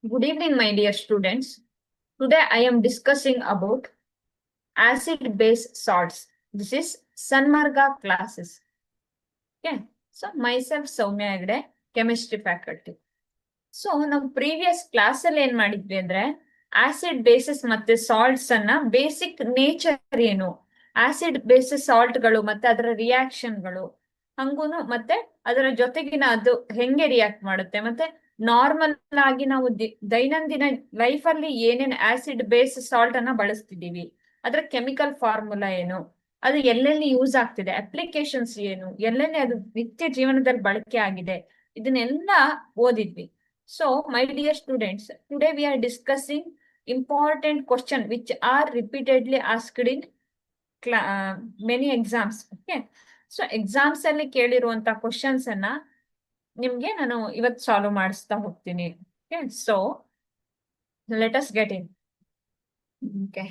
Good evening, my dear students. Today I am discussing about acid-base salts. This is Sanmarga classes. Okay. So myself Soumya Hegde, chemistry faculty. So ನಾವು previous class ಅಲ್ಲಿ ಏನ್ ಮಾಡಿದ್ವಿ ಅಂದ್ರೆ acid basis ಮತ್ತೆ salts ಅನ್ನ basic nature ಏನು, acid basis salt ಗಳು ಮತ್ತೆ ಅದರ ರಿಯಾಕ್ಷನ್ಗಳು ಹಂಗೂನು ಮತ್ತೆ ಅದರ ಜೊತೆಗಿನ ಅದು ಹೆಂಗೆ ರಿಯಾಕ್ಟ್ ಮಾಡುತ್ತೆ ಮತ್ತೆ ನಾರ್ಮಲ್ ಆಗಿ ನಾವು ದೈನಂದಿನ ಲೈಫ್ ಅಲ್ಲಿ ಏನೇನು ಆಸಿಡ್ ಬೇಸ್ ಸಾಲ್ಟ್ ಅನ್ನ ಬಳಸ್ತಿದೀವಿ, ಅದರ ಕೆಮಿಕಲ್ ಫಾರ್ಮುಲಾ ಏನು, ಅದು ಎಲ್ಲೆಲ್ಲಿ ಯೂಸ್ ಆಗ್ತಿದೆ, ಅಪ್ಲಿಕೇಶನ್ಸ್ ಏನು, ಎಲ್ಲೆಲ್ಲಿ ಅದು ನಿತ್ಯ ಜೀವನದಲ್ಲಿ ಬಳಕೆ ಆಗಿದೆ, ಇದನ್ನೆಲ್ಲ ಓದಿದ್ವಿ. So, my dear students, today we are discussing important questions which are repeatedly asked in many exams. Okay. So, exams ಅಲ್ಲಿ ಕೇಳಿರುವಂತ questions ಅನ್ನ ನಿಮ್ಗೆ ನಾನು ಇವತ್ತು ಸಾಲ್ವ್ ಮಾಡಿಸ್ತಾ ಹೋಗ್ತೀನಿ. Okay. So, let us get in. Okay.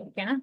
ಓಕೆನಾ?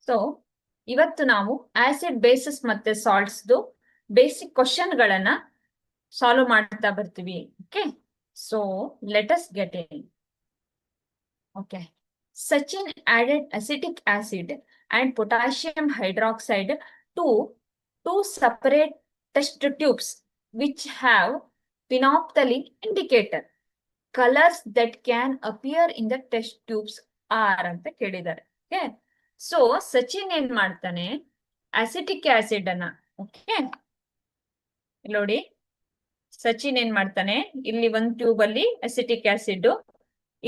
ಸೊ ಇವತ್ತು ನಾವು ಆಸಿಡ್ ಬೇಸಿಸ್ ಮತ್ತೆ ಸಾಲ್ಟ್ಸ್ ಬೇಸಿಕ್ ಕ್ವಶನ್ ಗಳನ್ನ ಸಾಲ್ವ್ ಮಾಡ್ತಾ ಬರ್ತೀವಿ. Okay. So let us get in. Okay. Sachin added acetic acid and potassium hydroxide to two separate test tubes which have phenolphthalein indicator. Colors that can appear in the test tubes are ಅಂತ ಕೇಳಿದ್ದಾರೆ. Okay. So Sachin ಏನ್ ಮಾಡ್ತಾನೆ, acetic acid ಅನ್ನ, okay ನೋಡಿ, ಸಚಿನ್ ಏನ್ ಮಾಡ್ತಾನೆ, ಇಲ್ಲಿ ಒಂದು ಟ್ಯೂಬ್ ಅಲ್ಲಿ ಅಸಿಟಿಕ್ ಆಸಿಡ್,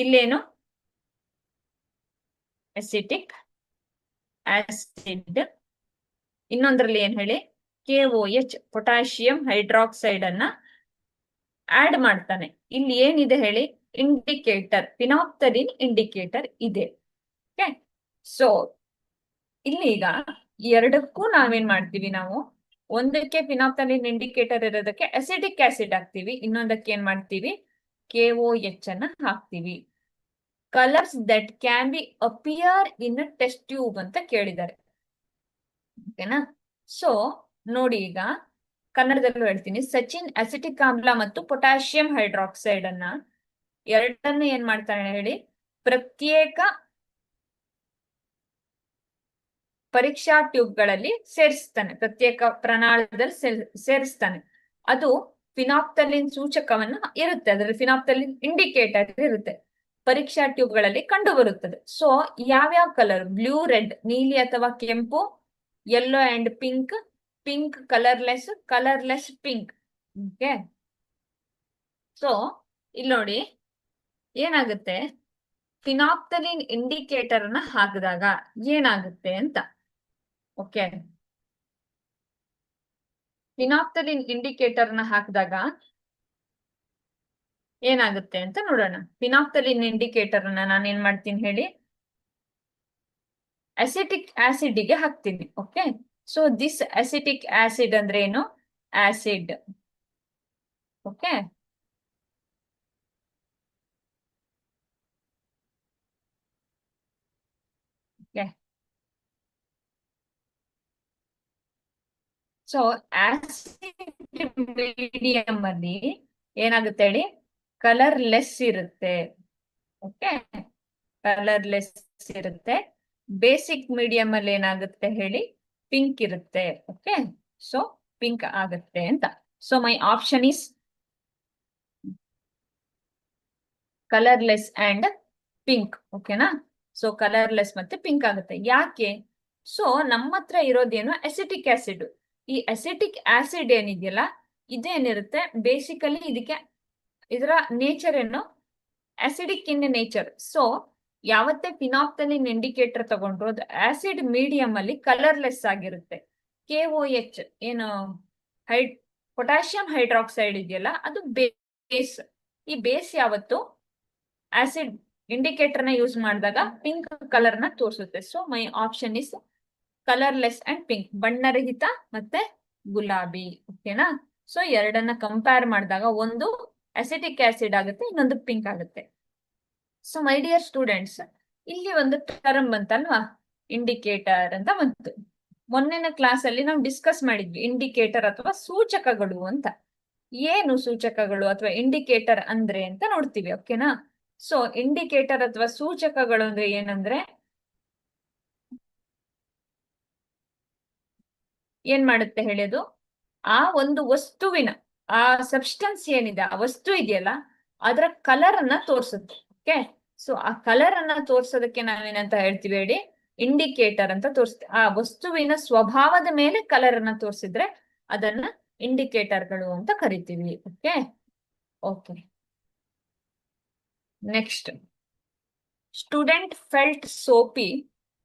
ಇಲ್ಲೇನು ಅಸಿಟಿಕ್ ಆಸಿಡ್, ಇನ್ನೊಂದ್ರಲ್ಲಿ ಏನ್ ಹೇಳಿ KOH ಪೊಟ್ಯಾಷಿಯಂ ಹೈಡ್ರಾಕ್ಸೈಡ್ ಅನ್ನ ಆಡ್ ಮಾಡ್ತಾನೆ. ಇಲ್ಲಿ ಏನಿದೆ ಹೇಳಿ, ಇಂಡಿಕೇಟರ್, ಫಿನಾಪ್ತಲಿನ್ ಇಂಡಿಕೇಟರ್ ಇದೆ. ಓಕೆ. ಸೊ ಇಲ್ಲಿ ಈಗ ಎರಡಕ್ಕೂ ನಾವೇನ್ ಮಾಡ್ತೀವಿ, ನಾವು ಒಂದಕ್ಕೆ ಫಿನಾಪ್ತಲಿನ್ ಇಂಡಿಕೇಟರ್ ಇರೋದಕ್ಕೆ ಅಸಿಟಿಕ್ ಆಸಿಡ್ ಹಾಕ್ತಿವಿ, ಇನ್ನೊಂದಕ್ಕೆ ಏನ್ ಮಾಡ್ತೀವಿ, KOH ಅನ್ನ ಹಾಕ್ತಿವಿ. Colours that can be appear in test tube ಅಂತ ಕೇಳಿದ್ದಾರೆ. ಓಕೆನಾ? ಸೊ ನೋಡಿ, ಈಗ ಕನ್ನಡದಲ್ಲೂ ಹೇಳ್ತೀನಿ. ಸಚಿನ್ ಅಸಿಟಿಕ್ ಆಮ್ಲ ಮತ್ತು ಪೊಟ್ಯಾಷಿಯಂ ಹೈಡ್ರಾಕ್ಸೈಡ್ ಅನ್ನ ಎರಡನ್ನು ಏನ್ ಮಾಡ್ತಾನೆ ಹೇಳಿ, ಪ್ರತ್ಯೇಕ ಪರೀಕ್ಷಾ ಟ್ಯೂಬ್ಗಳಲ್ಲಿ ಸೇರಿಸ್ತಾನೆ, ಪ್ರತ್ಯೇಕ ಪ್ರಣಾಳದಲ್ಲಿ ಸೇರಿಸ್ತಾನೆ. ಅದು ಫಿನಾಪ್ತಲಿನ್ ಸೂಚಕವನ್ನು ಇರುತ್ತೆ, ಅದರಲ್ಲಿ ಫಿನಾಪ್ತಲಿನ್ ಇಂಡಿಕೇಟರ್ ಇರುತ್ತೆ, ಪರೀಕ್ಷಾ ಟ್ಯೂಬ್ಗಳಲ್ಲಿ ಕಂಡು ಬರುತ್ತದೆ. ಸೊ ಯಾವ್ಯಾವ ಕಲರ್, ಬ್ಲೂ, ರೆಡ್, ನೀಲಿ ಅಥವಾ ಕೆಂಪು, yellow and pink, pink colourless pink. Okay. So ಇಲ್ಲಿ ನೋಡಿ ಏನಾಗುತ್ತೆ, ಫಿನಾಪ್ತಲಿನ್ ಇಂಡಿಕೇಟರ್ ಅನ್ನ ಹಾಕಿದಾಗ ಏನಾಗುತ್ತೆ ಅಂತ. ಓಕೆ. ಫಿನಾಪ್ತಲಿನ್ ಇಂಡಿಕೇಟರ್ ನ ಹಾಕಿದಾಗ ಏನಾಗುತ್ತೆ ಅಂತ ನೋಡೋಣ. ಫಿನಾಪ್ತಲಿನ್ ಇಂಡಿಕೇಟರ್ ಅನ್ನ ನಾನು ಏನ್ ಮಾಡ್ತೀನಿ ಹೇಳಿ, ಅಸಿಟಿಕ್ ಆಸಿಡ್ ಗೆ ಹಾಕ್ತೀನಿ. Okay. So this acetic acid ಅಂದ್ರೆ ಏನು, acid. Okay. So acid medium ಅಲ್ಲಿ ಏನಾಗುತ್ತೆ ಹೇಳಿ, ಕಲರ್ಲೆಸ್ ಇರುತ್ತೆ. ಓಕೆ, ಕಲರ್ಲೆಸ್ ಇರುತ್ತೆ. ಬೇಸಿಕ್ ಮೀಡಿಯಂ ಅಲ್ಲಿ ಏನಾಗುತ್ತೆ ಹೇಳಿ, ಪಿಂಕ್ ಇರುತ್ತೆ. ಓಕೆ, ಸೊ ಪಿಂಕ್ ಆಗುತ್ತೆ ಅಂತ. So my option is colourless and pink. ಓಕೆನಾ? ಸೊ ಕಲರ್ಲೆಸ್ ಮತ್ತೆ ಪಿಂಕ್ ಆಗುತ್ತೆ. ಯಾಕೆ? ಸೊ ನಮ್ಮ ಹತ್ರ ಇರೋದೇನು, ಅಸಿಟಿಕ್ ಆಸಿಡ್. ಈ ಅಸಿಟಿಕ್ ಆಸಿಡ್ ಏನಿದೆಯಲ್ಲ, ಇದೇನಿರುತ್ತೆ ಬೇಸಿಕಲಿ ಇದಕ್ಕೆ ಇದರ ನೇಚರ್ ಏನು, ಆಸಿಡಿಕ್ ಇನ್ ನೇಚರ್. ಸೊ ಯಾವತ್ತೇ ಫಿನಾಪ್ತಲಿನ್ ಇಂಡಿಕೇಟರ್ ತಗೊಂಡ್ರು ಅದು ಆಸಿಡ್ ಮೀಡಿಯಂ ಅಲ್ಲಿ ಕಲರ್ಲೆಸ್ ಆಗಿರುತ್ತೆ. KOH ಏನು ಪೊಟ್ಯಾಷಿಯಂ ಹೈಡ್ರಾಕ್ಸೈಡ್ ಇದೆಯಲ್ಲ, ಅದು ಬೇಸ್. ಈ ಬೇಸ್ ಯಾವತ್ತು ಆಸಿಡ್ ಇಂಡಿಕೇಟರ್ ನ ಯೂಸ್ ಮಾಡಿದಾಗ ಪಿಂಕ್ ಕಲರ್ ನ ತೋರಿಸುತ್ತೆ. So my option is colourless and pink, ಬಣ್ಣರಹಿತ ಮತ್ತೆ ಗುಲಾಬಿ. ಓಕೆನಾ? ಸೊ ಎರಡನ್ನ ಕಂಪೇರ್ ಮಾಡಿದಾಗ ಒಂದು ಅಸಿಟಿಕ್ ಆಸಿಡ್ ಆಗುತ್ತೆ, ಇನ್ನೊಂದು ಪಿಂಕ್ ಆಗುತ್ತೆ. ಸೊ ಮೈ ಡಿಯರ್ ಸ್ಟೂಡೆಂಟ್ಸ್, ಇಲ್ಲಿ ಒಂದು ಟರ್ಮ್ ಬಂತಲ್ವಾ, ಇಂಡಿಕೇಟರ್ ಅಂತ ಬಂತು. ಮೊನ್ನೆನ ಕ್ಲಾಸ್ ಅಲ್ಲಿ ನಾವು ಡಿಸ್ಕಸ್ ಮಾಡಿದ್ವಿ ಇಂಡಿಕೇಟರ್ ಅಥವಾ ಸೂಚಕಗಳು ಅಂತ. ಏನು ಸೂಚಕಗಳು ಅಥವಾ ಇಂಡಿಕೇಟರ್ ಅಂದ್ರೆ ಅಂತ ನೋಡ್ತೀವಿ. ಓಕೆನಾ? ಸೊ ಇಂಡಿಕೇಟರ್ ಅಥವಾ ಸೂಚಕಗಳು ಅಂದ್ರೆ ಏನಂದ್ರೆ, ಏನ್ ಮಾಡುತ್ತೆ ಹೇಳಿದು, ಆ ಒಂದು ವಸ್ತುವಿನ ಆ ಸಬ್ಸ್ಟೆನ್ಸ್ ಏನಿದೆ, ಆ ವಸ್ತು ಇದೆಯಲ್ಲ, ಅದರ ಕಲರ್ ಅನ್ನ ತೋರಿಸುತ್ತೆ. ಓಕೆ, ಸೊ ಆ ಕಲರ್ ಅನ್ನ ತೋರ್ಸೋದಕ್ಕೆ ನಾವೇನಂತ ಹೇಳ್ತೀವಿ ಹೇಳಿ, ಇಂಡಿಕೇಟರ್ ಅಂತ ತೋರಿಸುತ್ತೆ. ಆ ವಸ್ತುವಿನ ಸ್ವಭಾವದ ಮೇಲೆ ಕಲರ್ ಅನ್ನ ತೋರಿಸಿದ್ರೆ ಅದನ್ನ ಇಂಡಿಕೇಟರ್ಗಳು ಅಂತ ಕರಿತೀವಿ. Okay okay next, student felt soapy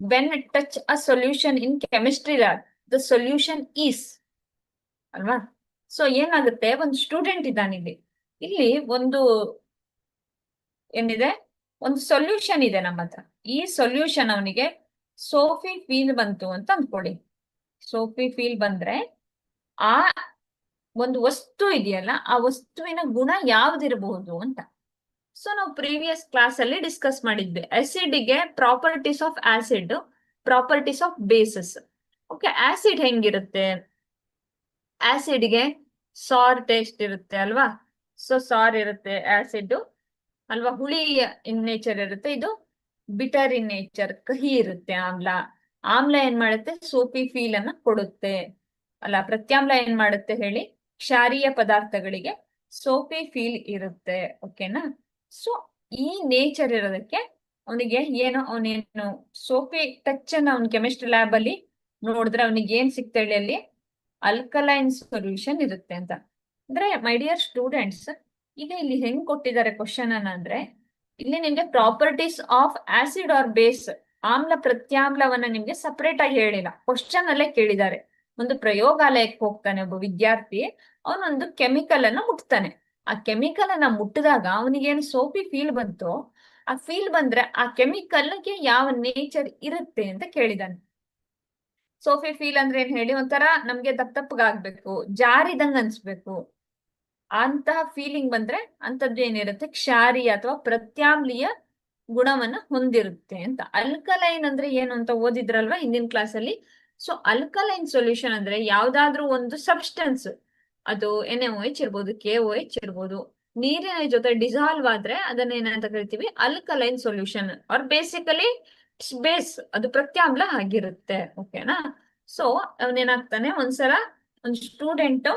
when touch a solution in chemistry lab, the solution is ಅಲ್ವಾ? ಸೊ ಏನಾಗುತ್ತೆ, ಒಂದು ಸ್ಟೂಡೆಂಟ್ ಇದ್ದಾನಿದೆ, ಇಲ್ಲಿ ಒಂದು ಏನಿದೆ, ಒಂದು ಸೊಲ್ಯೂಷನ್ ಇದೆ ನಮ್ಮ ಹತ್ರ. ಈ ಸೊಲ್ಯೂಷನ್ ಅವನಿಗೆ ಸೋಫಿ ಫೀಲ್ ಬಂತು ಅಂತ ಅಂದ್ಕೊಳ್ಳಿ. ಸೋಫಿ ಫೀಲ್ ಬಂದ್ರೆ ಆ ಒಂದು ವಸ್ತು ಇದೆಯಲ್ಲ, ಆ ವಸ್ತುವಿನ ಗುಣ ಯಾವ್ದಿರಬಹುದು ಅಂತ. ಸೊ ನಾವು ಪ್ರೀವಿಯಸ್ ಕ್ಲಾಸ್ ಅಲ್ಲಿ ಡಿಸ್ಕಸ್ ಮಾಡಿದ್ವಿ, ಆಸಿಡ್ ಗೆ properties of acid, properties of basis. Okay, acid ಹೆಂಗಿರುತ್ತೆ, ಆಸಿಡ್ ಗೆ ಸಾರ್ ಟೇಸ್ಟ್ ಇರುತ್ತೆ ಅಲ್ವಾ? ಸೊ ಸಾರ್ ಇರುತ್ತೆ ಆಸಿಡ್ ಅಲ್ವಾ, ಹುಳಿ ಇನ್ ನೇಚರ್ ಇರುತ್ತೆ. ಇದು ಬಿಟರ್ ಇನ್ ನೇಚರ್, ಕಹಿ ಇರುತ್ತೆ. ಆಮ್ಲ, ಆಮ್ಲ ಏನ್ ಮಾಡುತ್ತೆ, ಸೋಪಿ ಫೀಲ್ ಅನ್ನ ಕೊಡುತ್ತೆ ಅಲ್ಲ. ಪ್ರತ್ಯಾಮ್ಲ ಏನ್ ಮಾಡುತ್ತೆ ಹೇಳಿ, ಕ್ಷಾರೀಯ ಪದಾರ್ಥಗಳಿಗೆ ಸೋಪಿ ಫೀಲ್ ಇರುತ್ತೆ. ಓಕೆನಾ? ಸೊ ಈ ನೇಚರ್ ಇರೋದಕ್ಕೆ ಅವನಿಗೆ ಏನು, ಅವನೇನು ಸೋಪಿ ಟಚ್ ಅನ್ನ ಅವ್ನ ಕೆಮಿಸ್ಟ್ರಿ ಲ್ಯಾಬ್ ಅಲ್ಲಿ ನೋಡಿದ್ರೆ ಅವನಿಗೆ ಏನ್ ಸಿಗ್ತೇಳಿ, ಅಲ್ಲಿ ಅಲ್ಕಲೈನ್ ಸೊಲ್ಯೂಷನ್ ಇರುತ್ತೆ ಅಂತ. ಅಂದ್ರೆ ಮೈ ಡಿಯರ್ ಸ್ಟೂಡೆಂಟ್ಸ್, ಈಗ ಇಲ್ಲಿ ಹೆಂಗ್ ಕೊಟ್ಟಿದ್ದಾರೆ ಕ್ವಶನ್ ಅನ್ನ ಅಂದ್ರೆ, ಇಲ್ಲಿ ನಿಮ್ಗೆ properties of acid or base, ಆಮ್ಲ ಪ್ರತ್ಯಾಮ್ಲವನ್ನ ನಿಮ್ಗೆ ಸಪರೇಟ್ ಆಗಿ ಹೇಳಿಲ್ಲ, ಕ್ವಶನ್ ಅಲ್ಲೇ ಕೇಳಿದ್ದಾರೆ. ಒಂದು ಪ್ರಯೋಗಾಲಯಕ್ಕೆ ಹೋಗ್ತಾನೆ ಒಬ್ಬ ವಿದ್ಯಾರ್ಥಿ, ಅವನೊಂದು ಕೆಮಿಕಲ್ ಅನ್ನ ಮುಟ್ತಾನೆ. ಆ ಕೆಮಿಕಲ್ ಅನ್ನ ಮುಟ್ಟಿದಾಗ ಅವನಿಗೇನು ಸೋಪಿ ಫೀಲ್ ಬಂತು, ಆ ಫೀಲ್ ಬಂದ್ರೆ ಆ ಕೆಮಿಕಲ್ಗೆ ಯಾವ ನೇಚರ್ ಇರುತ್ತೆ ಅಂತ ಕೇಳಿದಾನೆ. ಸೋಫಿ ಫೀಲ್ ಅಂದ್ರೆ ಏನ್ ಹೇಳಿ, ಒಂಥರ ನಮ್ಗೆ ದಪ್ಪಗಾಗ್ಬೇಕು, ಜಾರಿದಂಗ ಅನ್ಸ್ಬೇಕು, ಅಂತಹ ಫೀಲಿಂಗ್ ಬಂದ್ರೆ ಅಂತದ್ದು ಏನಿರುತ್ತೆ, ಕ್ಷಾರೀಯ ಅಥವಾ ಪ್ರತ್ಯಾಮ್ಲೀಯ ಗುಣವನ್ನ ಹೊಂದಿರುತ್ತೆ ಅಂತ. ಅಲ್ಕಲೈನ್ ಅಂದ್ರೆ ಏನು ಅಂತ ಓದಿದ್ರಲ್ವಾ ಹಿಂದಿನ ಕ್ಲಾಸ್ ಅಲ್ಲಿ. ಸೊ ಅಲ್ಕಲೈನ್ ಸೊಲ್ಯೂಷನ್ ಅಂದ್ರೆ ಯಾವ್ದಾದ್ರೂ ಒಂದು ಸಬ್ಸ್ಟೆನ್ಸ್, ಅದು NaOH ಇರ್ಬೋದು, KOH ಇರ್ಬೋದು, ನೀರಿನ ಜೊತೆ ಡಿಸಾಲ್ವ್ ಆದ್ರೆ ಅದನ್ನ ಏನಂತ ಕರಿತೀವಿ, alkaline solution. Or basically base, ಅದು ಪ್ರತ್ಯಾಮ್ಲ ಆಗಿರುತ್ತೆ. ಓಕೆನಾ? ಸೊ ಅವನೇನಾಗ್ತಾನೆ, ಒಂದ್ಸಲ ಒಂದು student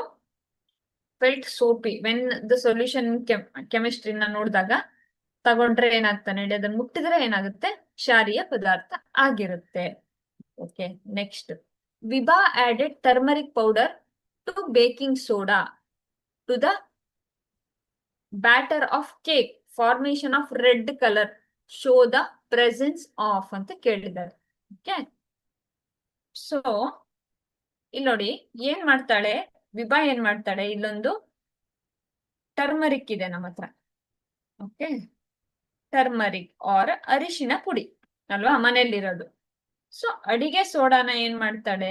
felt soapy when the solution ಕೆಮಿಸ್ಟ್ರಿನ ನೋಡಿದಾಗ ತಗೊಂಡ್ರೆ ಏನಾಗ್ತಾನೆ ಹೇಳಿ, ಅದನ್ನ ಮುಟ್ಟಿದ್ರೆ ಏನಾಗುತ್ತೆ, ಕ್ಷಾರೀಯ ಪದಾರ್ಥ ಆಗಿರುತ್ತೆ. Okay next, Vibha added turmeric powder to baking soda to the batter of cake, formation of red colour, show the presence of ಅಂತ ಕೇಳಿದ್ದಾರೆ. ಓಕೆ, ಸೊ ಇಲ್ಲಿ ನೋಡಿ ಏನ್ ಮಾಡ್ತಾಳೆ ವಿಭಾ, ಏನ್ ಮಾಡ್ತಾಳೆ, ಇಲ್ಲೊಂದು ಟರ್ಮರಿಕ್ ಇದೆ ನಮ್ಮ ಹತ್ರ. ಓಕೆ, ಟರ್ಮರಿಕ್ ಆರ್ ಅರಿಶಿನ ಪುಡಿ ಅಲ್ವಾ ಮನೆಯಲ್ಲಿರೋದು. ಸೊ ಅಡಿಗೆ ಸೋಡಾನ ಏನ್ ಮಾಡ್ತಾಳೆ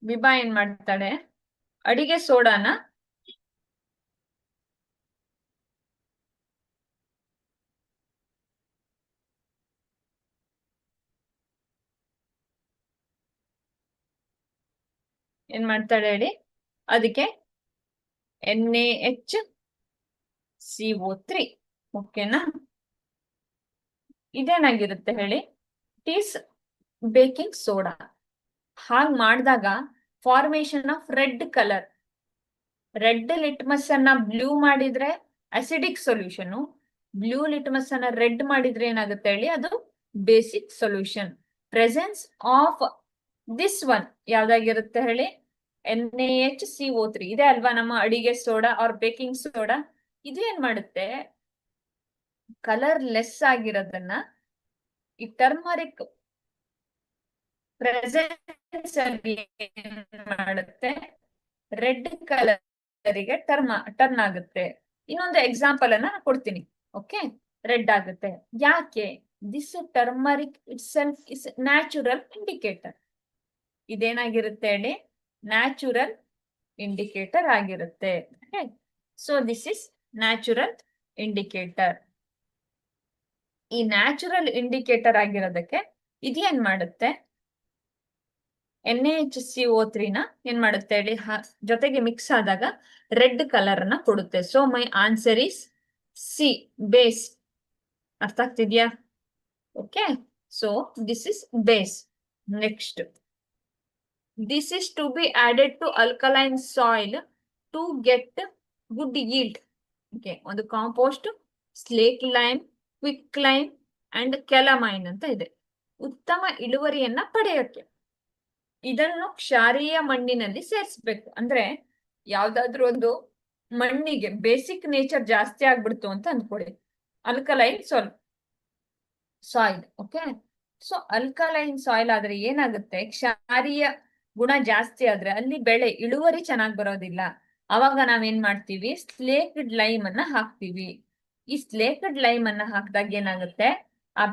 ವಿಭಾ, ಏನ್ ಮಾಡ್ತಾಳೆ, ಅಡಿಗೆ ಸೋಡಾನ ಏನ್ ಮಾಡ್ತಾಳೆ ಹೇಳಿ, ಅದಕ್ಕೆ NaHCO3. ಓಕೆನಾ? ಇದೇನಾಗಿರುತ್ತೆ ಹೇಳಿ, ಇಟ್ ಈಸ್ ಬೇಕಿಂಗ್ ಸೋಡಾ. ಹಾಗೆ ಮಾಡಿದಾಗ formation of red colour. Red litmus ಅನ್ನ ಬ್ಲೂ ಮಾಡಿದ್ರೆ ಅಸಿಡಿಕ್ ಸೊಲ್ಯೂಷನ್, ಬ್ಲೂ ಲಿಟ್ಮಸ್ ಅನ್ನ ರೆಡ್ ಮಾಡಿದ್ರೆ ಏನಾಗುತ್ತೆ ಹೇಳಿ, ಅದು basic solution. Presence of this one ಯಾವ್ದಾಗಿರುತ್ತೆ ಹೇಳಿ, NaHCO3 ಇದೆ ಅಲ್ವಾ ನಮ್ಮ ಅಡಿಗೆ ಸೋಡಾ ಆರ್ ಬೇಕಿಂಗ್ ಸೋಡಾ. ಇದು ಏನ್ ಮಾಡುತ್ತೆ, ಕಲರ್ ಲೆಸ್ ಆಗಿರೋದನ್ನ ಈ ಟರ್ಮರಿಕ್ ಪ್ರೆಸೆನ್ಸ್ ಮಾಡುತ್ತೆ, ರೆಡ್ ಕಲರಿಗೆ ಟರ್ನ್ ಆಗುತ್ತೆ. ಇನ್ನೊಂದು ಎಕ್ಸಾಂಪಲ್ ಅನ್ನ ಕೊಡ್ತೀನಿ. ಓಕೆ, ರೆಡ್ ಆಗುತ್ತೆ ಯಾಕೆ? This turmeric itself is natural indicator. ಇದೇನಾಗಿರುತ್ತೆ ಹೇಳಿ, ನ್ಯಾಚುರಲ್ ಇಂಡಿಕೇಟರ್ ಆಗಿರುತ್ತೆ. So this is natural indicator. ಈ ನ್ಯಾಚುರಲ್ ಇಂಡಿಕೇಟರ್ ಆಗಿರೋದಕ್ಕೆ ಇದೇನ್ ಮಾಡುತ್ತೆ, NaHCO3 ನ ಏನ್ ಮಾಡುತ್ತೆ ಹೇಳಿ, ಜೊತೆಗೆ ಮಿಕ್ಸ್ ಆದಾಗ ರೆಡ್ ಕಲರ್ ಅನ್ನ ಕೊಡುತ್ತೆ. So my answer is C, base. ಅರ್ಥ ಆಗ್ತಿದ್ಯಾ? Okay, so this is base. Next, this is to be added to alkaline soil to get good yield. Okay, ಒಂದು compost, slate lime, quick lime and calamine ಅಂತ ಇದೆ. ಉತ್ತಮ ಇಳುವರಿಯನ್ನ ಪಡೆಯೋಕೆ ಇದನ್ನು ಕ್ಷಾರೀಯ ಮಣ್ಣಿನಲ್ಲಿ ಸೇರಿಸಬೇಕು. ಅಂದ್ರೆ ಯಾವ್ದಾದ್ರು ಒಂದು ಮಣ್ಣಿಗೆ ಬೇಸಿಕ್ ನೇಚರ್ ಜಾಸ್ತಿ ಆಗ್ಬಿಡ್ತು ಅಂತ ಅಂದ್ಕೊಳ್ಳಿ, alkaline soil. Okay, so alkaline soil ಆದ್ರೆ ಏನಾಗುತ್ತೆ, ಕ್ಷಾರೀಯ ಗುಣ ಜಾಸ್ತಿ ಆದ್ರೆ ಅಲ್ಲಿ ಬೆಳೆ ಇಳುವರಿ ಚೆನ್ನಾಗಿ ಬರೋದಿಲ್ಲ. ಅವಾಗ ನಾವೇನ್ ಮಾಡ್ತೀವಿ, ಸ್ಲೇಕ್ಡ್ ಲೈಮ್ ಅನ್ನ ಹಾಕ್ತಿವಿ. ಈ ಸ್ಲೇಕ್ಡ್ ಲೈಮ್ ಅನ್ನ ಹಾಕಿದಾಗ ಏನಾಗುತ್ತೆ, ಆ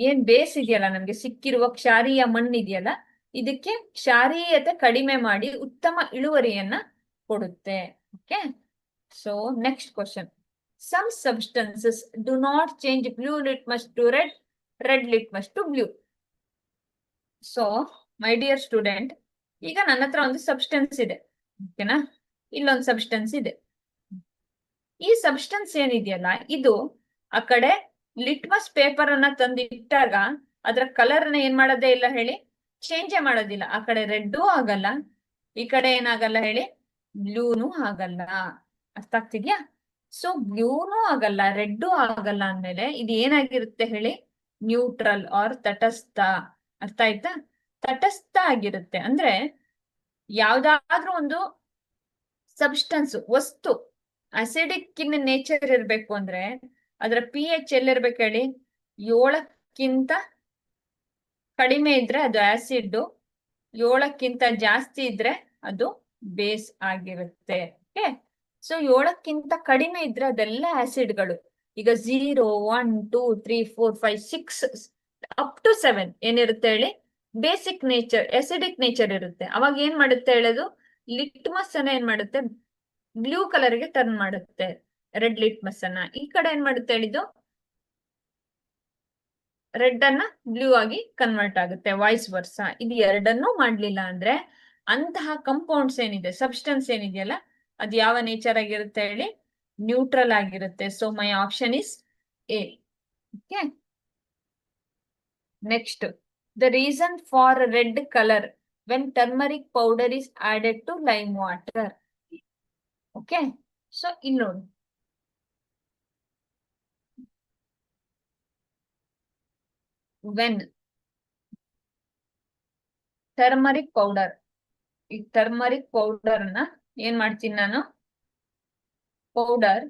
ಏನ್ ಬೇಸ್ ಇದೆಯಲ್ಲ, ನಮ್ಗೆ ಸಿಕ್ಕಿರುವ ಕ್ಷಾರೀಯ ಮಣ್ಣು ಇದೆಯಲ್ಲ, ಇದಕ್ಕೆ ಕ್ಷಾರೀಯತೆ ಕಡಿಮೆ ಮಾಡಿ ಉತ್ತಮ ಇಳುವರಿಯನ್ನ ಕೊಡುತ್ತೆ. Okay, so next question. Some substances do not change blue litmus to red, red litmus to blue. So my dear student, ಈಗ ನನ್ನ ಹತ್ರ ಒಂದು ಸಬ್ಸ್ಟೆನ್ಸ್ ಇದೆ. ಓಕೆನಾ? ಇಲ್ಲೊಂದು ಸಬ್ಸ್ಟೆನ್ಸ್ ಇದೆ. ಈ ಸಬ್ಸ್ಟೆನ್ಸ್ ಏನಿದೆಯಲ್ಲ, ಇದು ಆ ಕಡೆ ಲಿಟ್ಮಸ್ ಪೇಪರ್ ಅನ್ನ ತಂದು ಇಟ್ಟಾಗ ಅದರ ಕಲರ್ ನ ಏನ್ ಮಾಡೋದೇ ಇಲ್ಲ ಹೇಳಿ, ಚೇಂಜೇ ಮಾಡೋದಿಲ್ಲ. ಆ ಕಡೆ ರೆಡ್ಡೂ ಆಗಲ್ಲ, ಈ ಕಡೆ ಏನಾಗಲ್ಲ ಹೇಳಿ, ಬ್ಲೂನು ಆಗಲ್ಲ. ಅರ್ಥ ಆಗ್ತಿದ್ಯಾ? ಸೊ ಬ್ಲೂನು ಆಗಲ್ಲ, ರೆಡ್ಡೂ ಆಗಲ್ಲ ಅಂದ್ಮೇಲೆ ಇದು ಏನಾಗಿರುತ್ತೆ ಹೇಳಿ, ನ್ಯೂಟ್ರಲ್ ಆರ್ ತಟಸ್ಥ. ಅರ್ಥ ಆಯ್ತಾ? ತಟಸ್ಥ ಆಗಿರುತ್ತೆ. ಅಂದ್ರೆ ಯಾವ್ದಾದ್ರೂ ಒಂದು ಸಬ್ಸ್ಟೆನ್ಸ್, ವಸ್ತು ಅಸಿಡಿಕ್ ಇನ್ ನೇಚರ್ ಇರ್ಬೇಕು ಅಂದ್ರೆ ಅದರ pH ಎಲ್ಲಿರ್ಬೇಕು ಹೇಳಿ, 7ಕ್ಕಿಂತ ಕಡಿಮೆ ಇದ್ರೆ ಅದು ಆಸಿಡ್, 7ಕ್ಕಿಂತ ಜಾಸ್ತಿ ಇದ್ರೆ ಅದು ಬೇಸ್ ಆಗಿರುತ್ತೆ. ಓಕೆ, ಸೊ 7ಕ್ಕಿಂತ ಕಡಿಮೆ ಇದ್ರೆ ಅದೆಲ್ಲ ಆಸಿಡ್ಗಳು. ಈಗ 0, 1, 2, 3, 4, 5, 6 ಅಪ್ ಟು 7 ಏನಿರುತ್ತೆ ಹೇಳಿ, ಬೇಸಿಕ್ ನೇಚರ್, ಎಸಿಡಿಕ್ ನೇಚರ್ ಇರುತ್ತೆ. ಅವಾಗ ಏನ್ ಮಾಡುತ್ತೆ ಹೇಳೋದು, ಲಿಟ್ಮಸ್ ಅನ್ನ ಏನ್ ಮಾಡುತ್ತೆ, ಬ್ಲೂ ಕಲರ್ಗೆ ಟರ್ನ್ ಮಾಡುತ್ತೆ. ರೆಡ್ ಲಿಟ್ಮಸ್ ಅನ್ನ ಈ ಕಡೆ ಏನ್ ಮಾಡುತ್ತೆ ಹೇಳಿದ್ದು, ರೆಡ್ ಅನ್ನ ಬ್ಲೂ ಆಗಿ ಕನ್ವರ್ಟ್ ಆಗುತ್ತೆ, ವಾಯ್ಸ್ ವರ್ಸ. ಇದು ಎರಡನ್ನೂ ಮಾಡ್ಲಿಲ್ಲ ಅಂದ್ರೆ ಅಂತಹ ಕಂಪೌಂಡ್ಸ್ ಏನಿದೆ, ಸಬ್ಸ್ಟೆನ್ಸ್ ಏನಿದೆಯಲ್ಲ, ಅದು ಯಾವ ನೇಚರ್ ಆಗಿರುತ್ತೆ ಹೇಳಿ, ನ್ಯೂಟ್ರಲ್ ಆಗಿರುತ್ತೆ. So my option is A. Okay, next, the reason for red colour when turmeric powder is added to lime water. Okay, so ಇಲ್ಲಿ ನೋಡಿ, ವೆನ್ ಟರ್ಮರಿಕ್ ಪೌಡರ್, ಈ ಟರ್ಮರಿಕ್ ಪೌಡರ್ ನ ಏನ್ ಮಾಡ್ತೀನಿ ನಾನು, ಪೌಡರ್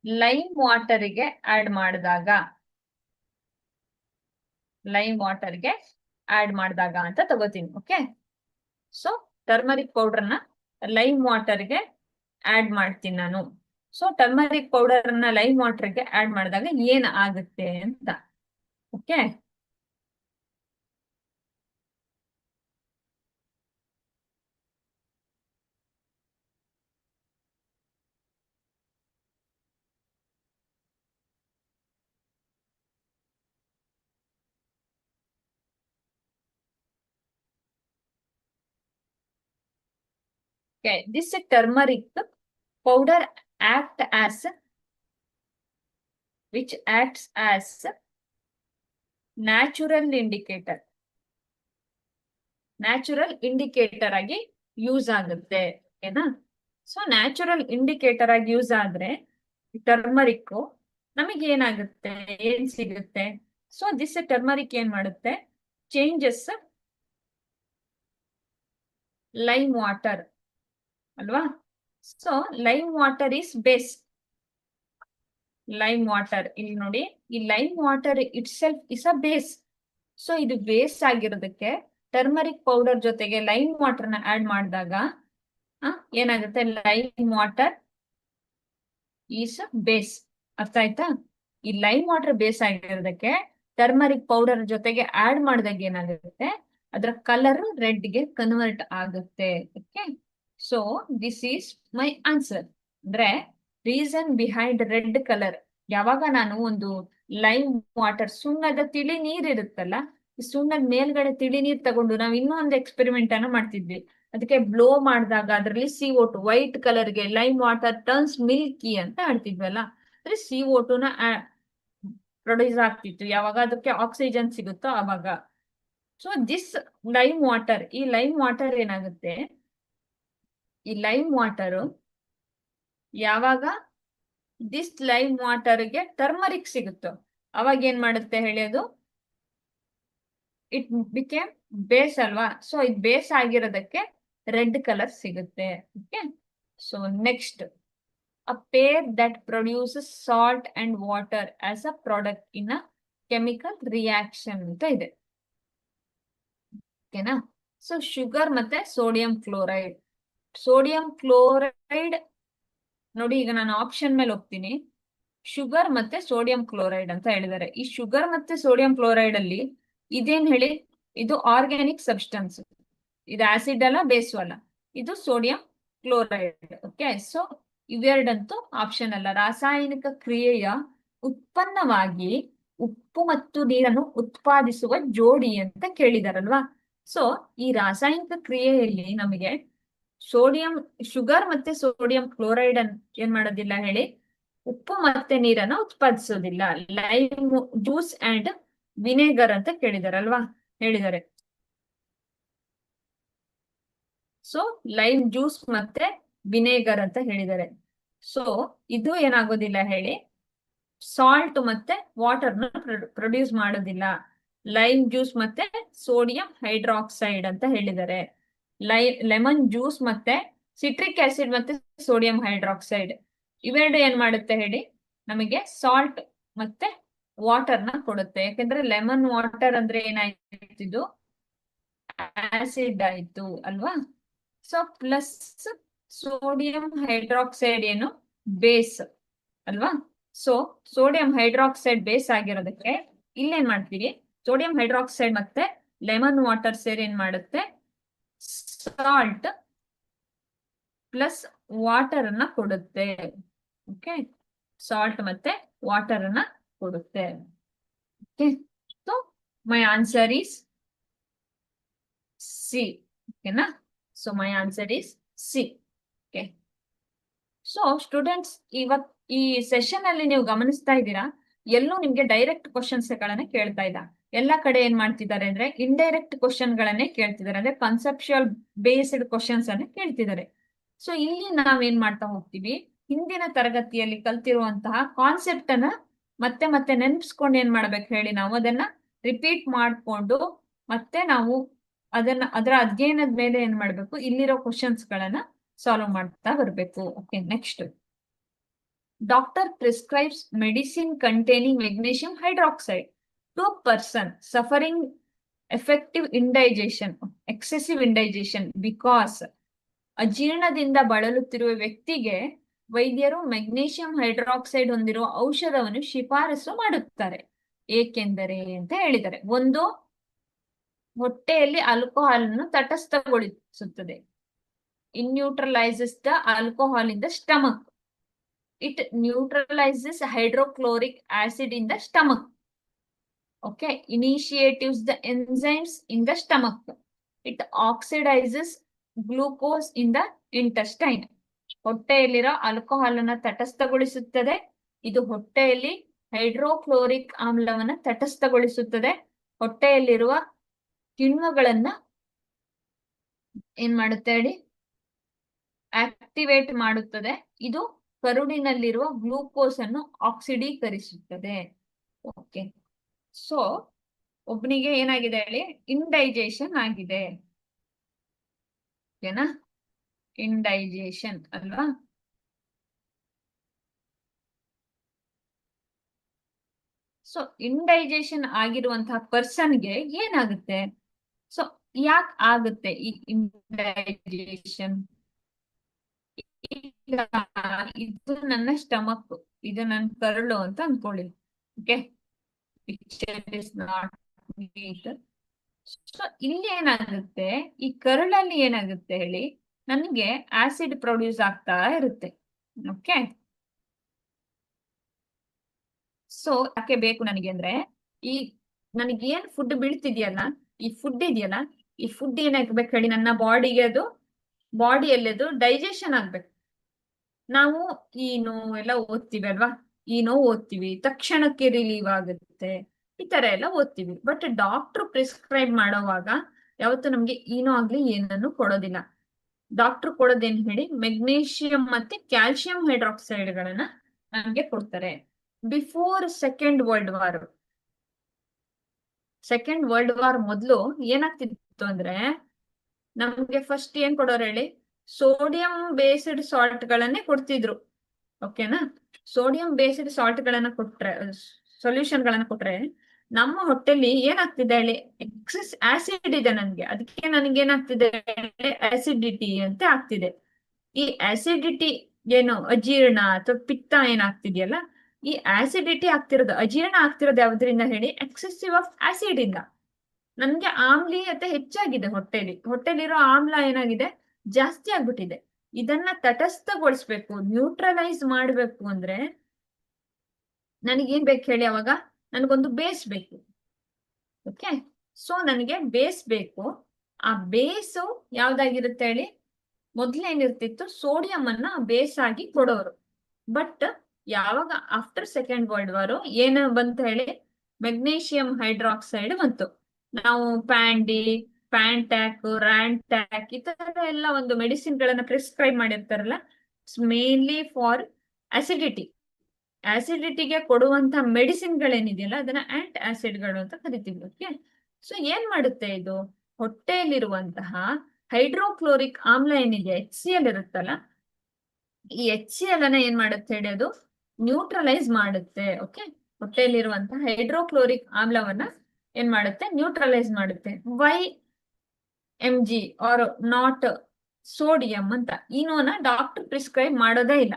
ಲೈಮ್ ವಾಟರ್ಗೆ ಆಡ್ ಮಾಡಿದಾಗ, ಲೈಮ್ ವಾಟರ್ಗೆ ಆಡ್ ಮಾಡಿದಾಗ ಅಂತ ತಗೋತೀನಿ. ಓಕೆ, ಸೊ ಟರ್ಮರಿಕ್ ಪೌಡರ್ ನ ಲೈಮ್ ವಾಟರ್ಗೆ ಆಡ್ ಮಾಡ್ತೀನಿ ನಾನು. ಸೊ ಟರ್ಮರಿಕ್ ಪೌಡರ್ ನ ಲೈಮ್ ವಾಟರ್ಗೆ ಆಡ್ ಮಾಡಿದಾಗ ಏನ್ ಆಗುತ್ತೆ ಅಂತ. Okay, Okay, this turmeric powder which acts as natural indicator ಆಗಿ ಯೂಸ್ ಆಗುತ್ತೆ. ಓಕೆನಾ? ಸೊ ನ್ಯಾಚುರಲ್ ಇಂಡಿಕೇಟರ್ ಆಗಿ ಯೂಸ್ ಆದ್ರೆ ಟರ್ಮರಿಕ್ ನಮಗೆ ಏನಾಗುತ್ತೆ, ಏನ್ ಸಿಗುತ್ತೆ? ಸೊ ದಿಸ್ ಟರ್ಮರಿಕ್ ಏನ್ ಮಾಡುತ್ತೆ, ಚೇಂಜಸ್ ಲೈಮ್ ವಾಟರ್ ಅಲ್ವಾ? So lime water is base. Lime water ಇಲ್ಲಿ ನೋಡಿ, ಈ lime water it self is a base. So ಇದು ಬೇಸ್ ಆಗಿರೋದಕ್ಕೆ ಟರ್ಮರಿಕ್ ಪೌಡರ್ ಜೊತೆಗೆ ಲೈಮ್ ವಾಟರ್ ನ ಆಡ್ ಮಾಡಿದಾಗ ಏನಾಗುತ್ತೆ, ಲೈಮ್ ವಾಟರ್ ಈಸ್ ಬೇಸ್. ಅರ್ಥ ಆಯ್ತಾ? ಈ ಲೈಮ್ ವಾಟರ್ ಬೇಸ್ ಆಗಿರೋದಕ್ಕೆ ಟರ್ಮರಿಕ್ ಪೌಡರ್ ಜೊತೆಗೆ ಆಡ್ ಮಾಡಿದಾಗ ಏನಾಗುತ್ತೆ, ಅದರ ಕಲರ್ ರೆಡ್ ಗೆ ಕನ್ವರ್ಟ್ ಆಗುತ್ತೆ. Okay, so this is my answer. ಅಂದ್ರೆ ರೀಸನ್ ಬಿಹೈಂಡ್ ರೆಡ್ ಕಲರ್. ಯಾವಾಗ ನಾನು ಒಂದು ಲೈಮ್ ವಾಟರ್, ಸುಣ್ಣದ ತಿಳಿ ನೀರ್ ಇರುತ್ತಲ್ಲ, ಈ ಸುಣ್ಣದ ಮೇಲ್ಗಡೆ ತಿಳಿ ನೀರ್ ತಗೊಂಡು ನಾವು ಇನ್ನೂ ಒಂದು ಎಕ್ಸ್ಪೆರಿಮೆಂಟ್ ಅನ್ನ ಮಾಡ್ತಿದ್ವಿ. ಅದಕ್ಕೆ ಬ್ಲೋ ಮಾಡಿದಾಗ ಅದರಲ್ಲಿ CO2 ವೈಟ್ ಕಲರ್ ಗೆ ಲೈಮ್ ವಾಟರ್ ಟರ್ನ್ಸ್ ಮಿಲ್ಕಿ ಅಂತ ಹೇಳ್ತಿದ್ವಲ್ಲ, ಅಂದ್ರೆ CO2 ನ ಪ್ರೊಡ್ಯೂಸ್ ಆಗ್ತಿತ್ತು ಯಾವಾಗ ಅದಕ್ಕೆ ಆಕ್ಸಿಜನ್ ಸಿಗುತ್ತೋ ಅವಾಗ. ಸೊ ದಿಸ್ ಲೈಮ್ ವಾಟರ್, ಈ ಲೈಮ್ ವಾಟರ್ ಏನಾಗುತ್ತೆ, ಈ ಲೈಮ್ ವಾಟರ್ ಯಾವಾಗ ದಿಸ್ ಲೈಮ್ ವಾಟರ್ಗೆ ಟರ್ಮರಿಕ್ ಸಿಗುತ್ತೋ ಅವಾಗ ಏನ್ ಮಾಡುತ್ತೆ ಹೇಳಿ, ಅದು ಇಟ್ ಬಿಕೇಮ್ ಬೇಸ್ ಅಲ್ವಾ? ಸೊ ಇದು ಬೇಸ್ ಆಗಿರೋದಕ್ಕೆ ರೆಡ್ ಕಲರ್ ಸಿಗುತ್ತೆ. Okay, so next, a pair that produces salt and water as a product in a chemical reaction ಅಂತ ಇದೆ. ಓಕೆನಾ? ಸೊ ಶುಗರ್ ಮತ್ತೆ ಸೋಡಿಯಂ ಕ್ಲೋರೈಡ್. ಸೋಡಿಯಂ ಕ್ಲೋರೈಡ್ ನೋಡಿ, ಈಗ ನಾನು ಆಪ್ಷನ್ ಮೇಲೆ ಹೋಗ್ತೀನಿ. ಶುಗರ್ ಮತ್ತೆ ಸೋಡಿಯಂ ಕ್ಲೋರೈಡ್ ಅಂತ ಹೇಳಿದ್ದಾರೆ. ಈ ಶುಗರ್ ಮತ್ತೆ ಸೋಡಿಯಂ ಕ್ಲೋರೈಡ್ ಅಲ್ಲಿ ಇದೇನ್ ಹೇಳಿ, ಇದು ಆರ್ಗ್ಯಾನಿಕ್ ಸಬ್ಸ್ಟೆನ್ಸ್. ಇದು ಆಸಿಡ್ ಅಲ್ಲ, ಬೇಸು ಅಲ್ಲ, ಇದು ಸೋಡಿಯಂ ಕ್ಲೋರೈಡ್. ಓಕೆ, ಸೊ ಇವೆರಡಂತೂ ಆಪ್ಷನ್ ಅಲ್ಲ. ರಾಸಾಯನಿಕ ಕ್ರಿಯೆಯ ಉತ್ಪನ್ನವಾಗಿ ಉಪ್ಪು ಮತ್ತು ನೀರನ್ನು ಉತ್ಪಾದಿಸುವ ಜೋಡಿ ಅಂತ ಕೇಳಿದಾರಲ್ವಾ? ಸೊ ಈ ರಾಸಾಯನಿಕ ಕ್ರಿಯೆಯಲ್ಲಿ ನಮಗೆ ಶುಗರ್ ಮತ್ತೆ ಸೋಡಿಯಂ ಕ್ಲೋರೈಡ್ ಏನ್ ಮಾಡೋದಿಲ್ಲ ಹೇಳಿ, ಉಪ್ಪು ಮತ್ತೆ ನೀರನ್ನ ಉತ್ಪಾದಿಸೋದಿಲ್ಲ. ಲೈಮ್ ಜ್ಯೂಸ್ ಅಂಡ್ ವಿನೆಗರ್ ಅಂತ ಕೇಳಿದಾರಲ್ವಾ, ಹೇಳಿದ್ದಾರೆ. ಸೊ ಲೈಮ್ ಜ್ಯೂಸ್ ಮತ್ತೆ ವಿನೆಗರ್ ಅಂತ ಹೇಳಿದ್ದಾರೆ. ಸೊ ಇದು ಏನಾಗೋದಿಲ್ಲ ಹೇಳಿ, ಸಾಲ್ಟ್ ಮತ್ತೆ ವಾಟರ್ ನ ಪ್ರೊಡ್ಯೂಸ್ ಮಾಡೋದಿಲ್ಲ. ಲೈಮ್ ಜ್ಯೂಸ್ ಮತ್ತೆ ಸೋಡಿಯಂ ಹೈಡ್ರಾಕ್ಸೈಡ್ ಅಂತ ಹೇಳಿದ್ದಾರೆ. ಲೆಮನ್ ಜ್ಯೂಸ್ ಮತ್ತೆ ಸಿಟ್ರಿಕ್ ಆಸಿಡ್ ಮತ್ತೆ ಸೋಡಿಯಂ ಹೈಡ್ರಾಕ್ಸೈಡ್ ಇವೆರಡು ಏನ್ ಮಾಡುತ್ತೆ ಹೇಳಿ, ನಮಗೆ ಸಾಲ್ಟ್ ಮತ್ತೆ ವಾಟರ್ ನ ಕೊಡುತ್ತೆ. ಯಾಕಂದ್ರೆ ಲೆಮನ್ ವಾಟರ್ ಅಂದ್ರೆ ಏನಾಯ್ತು, ಇದು ಆಸಿಡ್ ಆಯ್ತು ಅಲ್ವಾ? ಸೊ ಪ್ಲಸ್ ಸೋಡಿಯಂ ಹೈಡ್ರಾಕ್ಸೈಡ್ ಏನು ಬೇಸ್ ಅಲ್ವಾ? ಸೊ ಸೋಡಿಯಂ ಹೈಡ್ರಾಕ್ಸೈಡ್ ಬೇಸ್ ಆಗಿರೋದಕ್ಕೆ ಇಲ್ಲೇನ್ ಮಾಡ್ತೀವಿ, ಸೋಡಿಯಂ ಹೈಡ್ರಾಕ್ಸೈಡ್ ಮತ್ತೆ ಲೆಮನ್ ವಾಟರ್ ಸೇರಿ ಏನ್ ಮಾಡುತ್ತೆ, ಸಾಲ್ಟ್ ಪ್ಲಸ್ ವಾಟರ್ ಅನ್ನ ಕೊಡುತ್ತೆ. ಓಕೆ, ಸಾಲ್ಟ್ ಮತ್ತೆ ವಾಟರ್ ಅನ್ನ ಕೊಡುತ್ತೆ. Okay, so my answer is C. ಓಕೆನಾ? So my answer is C. Okay, so students, ಈ ಸೆಷನ್ ಅಲ್ಲಿ ನೀವು ಗಮನಿಸ್ತಾ ಇದ್ದೀರಾ, ಎಲ್ಲೂ ನಿಮ್ಗೆ ಡೈರೆಕ್ಟ್ ಕ್ವಶನ್ಸ್ ಗಳನ್ನ ಕೇಳ್ತಾ ಇಲ್ಲ. ಎಲ್ಲ ಕಡೆ ಏನ್ ಮಾಡ್ತಿದ್ದಾರೆ ಅಂದ್ರೆ ಇಂಡೈರೆಕ್ಟ್ ಕ್ವಶನ್ ಗಳನ್ನೇ ಕೇಳ್ತಿದ್ದಾರೆ, ಅಂದ್ರೆ ಕನ್ಸೆಪ್ಚುಯಲ್ ಬೇಸ್ಡ್ ಕ್ವಶನ್ಸ್ ಅನ್ನ ಕೇಳ್ತಿದ್ದಾರೆ. ಸೊ ಇಲ್ಲಿ ನಾವೇನ್ ಮಾಡ್ತಾ ಹೋಗ್ತೀವಿ, ಹಿಂದಿನ ತರಗತಿಯಲ್ಲಿ ಕಲ್ತಿರುವಂತಹ ಕಾನ್ಸೆಪ್ಟ್ ಅನ್ನ ಮತ್ತೆ ಮತ್ತೆ ನೆನ್ಪಿಸ್ಕೊಂಡು ಏನ್ ಮಾಡ್ಬೇಕು ಹೇಳಿ, ನಾವು ಅದನ್ನ ರಿಪೀಟ್ ಮಾಡ್ಕೊಂಡು ಮತ್ತೆ ನಾವು ಅದರ ಅಧ್ಯಯನದ ಮೇಲೆ ಏನ್ ಮಾಡ್ಬೇಕು, ಇಲ್ಲಿರೋ ಕ್ವಶನ್ಸ್ ಗಳನ್ನ ಸಾಲ್ವ್ ಮಾಡ್ತಾ ಬರ್ಬೇಕು. Okay, next, doctor prescribes medicine containing magnesium hydroxide to person suffering excessive indigestion because ಅಜೀರ್ಣದಿಂದ ಬಳಲುತ್ತಿರುವ ವ್ಯಕ್ತಿಗೆ ವೈದ್ಯರು ಮೆಗ್ನೀಷಿಯಂ ಹೈಡ್ರಾಕ್ಸೈಡ್ ಹೊಂದಿರುವ ಔಷಧವನ್ನು ಶಿಫಾರಸು ಮಾಡುತ್ತಾರೆ, ಏಕೆಂದರೆ ಅಂತ ಹೇಳಿದ್ದಾರೆ. ಒಂದು, ಹೊಟ್ಟೆಯಲ್ಲಿ ಆಲ್ಕೋಹಾಲ್ ಅನ್ನು ತಟಸ್ಥಗೊಳಿಸುತ್ತದೆ. It neutralizes the alcohol in the stomach. It neutralizes hydrochloric acid in the stomach. Okay, initiates the enzymes in the stomach. It oxidizes glucose in the intestine. ಹೊಟ್ಟೆಯಲ್ಲಿರೋ ಆಲ್ಕೋಹಾಲ್ ಅನ್ನ ತಟಸ್ಥಗೊಳಿಸುತ್ತದೆ. ಇದು ಹೊಟ್ಟೆಯಲ್ಲಿ ಹೈಡ್ರೋಕ್ಲೋರಿಕ್ ಆಮ್ಲವನ್ನ ತಟಸ್ಥಗೊಳಿಸುತ್ತದೆ. ಹೊಟ್ಟೆಯಲ್ಲಿರುವ ಕಿಣ್ವಗಳನ್ನ ಏನ್ ಮಾಡುತ್ತೆ ಹೇಳಿ, ಆಕ್ಟಿವೇಟ್ ಮಾಡುತ್ತದೆ. ಇದು ಕರುಳಿನಲ್ಲಿರುವ ಗ್ಲೂಕೋಸ್ ಅನ್ನು ಆಕ್ಸಿಡೀಕರಿಸುತ್ತದೆ. ಓಕೆ, ಸೊ ಒಬ್ಬನಿಗೆ ಏನಾಗಿದೆ ಹೇಳಿ, ಇಂಡೈಜೆಷನ್ ಆಗಿದೆ. ಓಕೆನಾ, ಇಂಡೈಜೆಷನ್ ಅಲ್ವಾ? ಸೊ ಇಂಡೈಜೆಷನ್ ಆಗಿರುವಂತಹ ಪರ್ಸನ್ಗೆ ಏನಾಗುತ್ತೆ? ಸೊ ಯಾಕೆ ಆಗುತ್ತೆ ಈ ಇಂಡೈಜೆಷನ್? ಇದು ನನ್ನ ಸ್ಟಮಕ್, ಇದು ನನ್ನ ಕರುಳು ಅಂತ ಅನ್ಕೊಳ್ಳಿ. Okay, picture is not neat. So ಇಲ್ಲಿ ಏನಾಗುತ್ತೆ, ಈ ಕರುಳಲ್ಲಿ ಏನಾಗುತ್ತೆ ಹೇಳಿ, ನನಗೆ ಆಸಿಡ್ ಪ್ರೊಡ್ಯೂಸ್ ಆಗ್ತಾ ಇರುತ್ತೆ. ಓಕೆ, ಸೊ ಯಾಕೆ ಬೇಕು ನನಗೆ ಅಂದ್ರೆ, ಈ ನನಗೇನ್ ಫುಡ್ ಬೀಳ್ತಿದ್ಯಲ್ಲ, ಈ ಫುಡ್ ಇದೆಯಲ್ಲ, ಈ ಫುಡ್ ಏನಾಗ್ಬೇಕು ಹೇಳಿ, ನನ್ನ ಬಾಡಿಗೆ ಅದು ಬಾಡಿಯಲ್ಲಿ ಅದು ಡೈಜೆಷನ್ ಆಗ್ಬೇಕು. ನಾವು ಈ ನೋವು ಎಲ್ಲ ಓದ್ತೀವಿ ಅಲ್ವಾ, ಈ ನೋವು ಓದ್ತೀವಿ, ತಕ್ಷಣಕ್ಕೆ ರಿಲೀವ್ ಆಗುತ್ತೆ, ಈ ತರ ಎಲ್ಲ ಓದ್ತೀವಿ. ಬಟ್ ಡಾಕ್ಟರ್ ಪ್ರಿಸ್ಕ್ರೈಬ್ ಮಾಡೋವಾಗ ಯಾವತ್ತು ನಮ್ಗೆ ಏನೋ ಆಗ್ಲಿ ಏನನ್ನು ಕೊಡೋದಿಲ್ಲ. ಡಾಕ್ಟರ್ ಕೊಡೋದೇನ್ ಹೇಳಿ, ಮೆಗ್ನೀಷಿಯಂ ಮತ್ತೆ ಕ್ಯಾಲ್ಸಿಯಂ ಹೈಡ್ರಾಕ್ಸೈಡ್ ಗಳನ್ನ ನಮ್ಗೆ ಕೊಡ್ತಾರೆ. ಬಿಫೋರ್ ಸೆಕೆಂಡ್ ವರ್ಲ್ಡ್ ವಾರ್ ಮೊದಲು ಏನಾಗ್ತಿತ್ತು ಅಂದ್ರೆ, ನಮ್ಗೆ ಫಸ್ಟ್ ಏನ್ ಕೊಡೋರು ಹೇಳಿ, ಸೋಡಿಯಂ ಬೇಸ್ಡ್ ಸಾಲ್ಟ್ ಗಳನ್ನೇ ಕೊಡ್ತಿದ್ರು. ಓಕೆನಾ, ಸೋಡಿಯಂ ಬೇಸ್ಡ್ ಸಾಲ್ಟ್ ಗಳನ್ನ ಕೊಟ್ರೆ, ಸೊಲ್ಯೂಷನ್ ಗಳನ್ನ ಕೊಟ್ರೆ ನಮ್ಮ ಹೊಟ್ಟೆಲಿ ಏನಾಗ್ತಿದೆ ಹೇಳಿ, ಎಕ್ಸಸ್ ಆಸಿಡ್ ಇದೆ ನನ್ಗೆ, ಅದಕ್ಕೆ ನನ್ಗೆ ಏನಾಗ್ತಿದೆ ಆಸಿಡಿಟಿ ಅಂತ ಆಗ್ತಿದೆ. ಈ ಆಸಿಡಿಟಿ ಏನು ಅಜೀರ್ಣ ಅಥವಾ ಪಿತ್ತ ಏನಾಗ್ತಿದೆಯಲ್ಲ, ಈ ಆಸಿಡಿಟಿ ಆಗ್ತಿರೋದು, ಅಜೀರ್ಣ ಆಗ್ತಿರೋದು ಯಾವ್ದ್ರಿಂದ ಹೇಳಿ, ಎಕ್ಸೆಸಿವ್ ಆಫ್ ಆಸಿಡ್ ಇಂದ. ನನ್ಗೆ ಆಮ್ಲೀಯತೆ ಹೆಚ್ಚಾಗಿದೆ ಹೊಟ್ಟೆಲಿರೋ ಆಮ್ಲ ಏನಾಗಿದೆ, ಜಾಸ್ತಿ ಆಗ್ಬಿಟ್ಟಿದೆ. ಇದನ್ನ ತಟಸ್ಥಗೊಳಿಸ್ಬೇಕು, ನ್ಯೂಟ್ರಲೈಸ್ ಮಾಡ್ಬೇಕು ಅಂದ್ರೆ ನನಗೇನ್ ಬೇಕು ಹೇಳಿ, ಅವಾಗ ನನಗೊಂದು ಬೇಸ್ ಬೇಕು. ಓಕೆ, ಸೊ ನನಗೆ ಬೇಸ್ ಬೇಕು. ಆ ಬೇಸು ಯಾವ್ದಾಗಿರುತ್ತೆ ಹೇಳಿ, ಮೊದ್ಲೇನಿರ್ತಿತ್ತು, ಸೋಡಿಯಂ ಅನ್ನ ಬೇಸ್ ಆಗಿ ಕೊಡೋರು. ಬಟ್ ಯಾವಾಗ ಆಫ್ಟರ್ ಸೆಕೆಂಡ್ ವರ್ಲ್ಡ್ ವಾರ್ ಏನು ಬಂತ ಹೇಳಿ, ಮೆಗ್ನೀಷಿಯಂ ಹೈಡ್ರಾಕ್ಸೈಡ್ ಬಂತು. ನಾವು ಪ್ಯಾಂಟ್ಯಾಕ್, ರ್ಯಾಂಟ್ಯಾಕ್ ಈ ತರ ಎಲ್ಲ ಒಂದು ಮೆಡಿಸಿನ್ ಗಳನ್ನ ಪ್ರಿಸ್ಕ್ರೈಬ್ ಮಾಡಿರ್ತಾರಲ್ಲ, ಮೇನ್ಲಿ ಫಾರ್ ಆಸಿಡಿಟಿಗೆ ಕೊಡುವಂತ ಮೆಡಿಸಿನ್ ಗಳೇನಿದೆಯಲ್ಲ, ಅದನ್ನ ಆಂಟ್ ಆಸಿಡ್ ಗಳು ಅಂತ ಕರಿತೀವಿ. ಓಕೆ, ಸೊ ಏನ್ ಮಾಡುತ್ತೆ ಇದು, ಹೊಟ್ಟೆಯಲ್ಲಿರುವಂತಹ ಹೈಡ್ರೋಕ್ಲೋರಿಕ್ ಆಮ್ಲ ಏನಿದೆ, HCl ಇರುತ್ತಲ್ಲ, ಈ HCl ಅನ್ನ ಏನ್ ಮಾಡುತ್ತೆ ಹೇಳಿ, ಅದು ನ್ಯೂಟ್ರಲೈಸ್ ಮಾಡುತ್ತೆ. ಓಕೆ, ಹೊಟ್ಟೆಯಲ್ಲಿರುವಂತಹ ಹೈಡ್ರೋಕ್ಲೋರಿಕ್ ಆಮ್ಲವನ್ನ ಏನ್ ಮಾಡುತ್ತೆ, ನ್ಯೂಟ್ರಲೈಸ್ ಮಾಡುತ್ತೆ. Why mg are not sodium ಅಂತ ಇನ್ನೋನ ಡಾಕ್ಟರ್ ಪ್ರಿಸ್ಕ್ರೈಬ್ ಮಾಡೋದೇ ಇಲ್ಲ.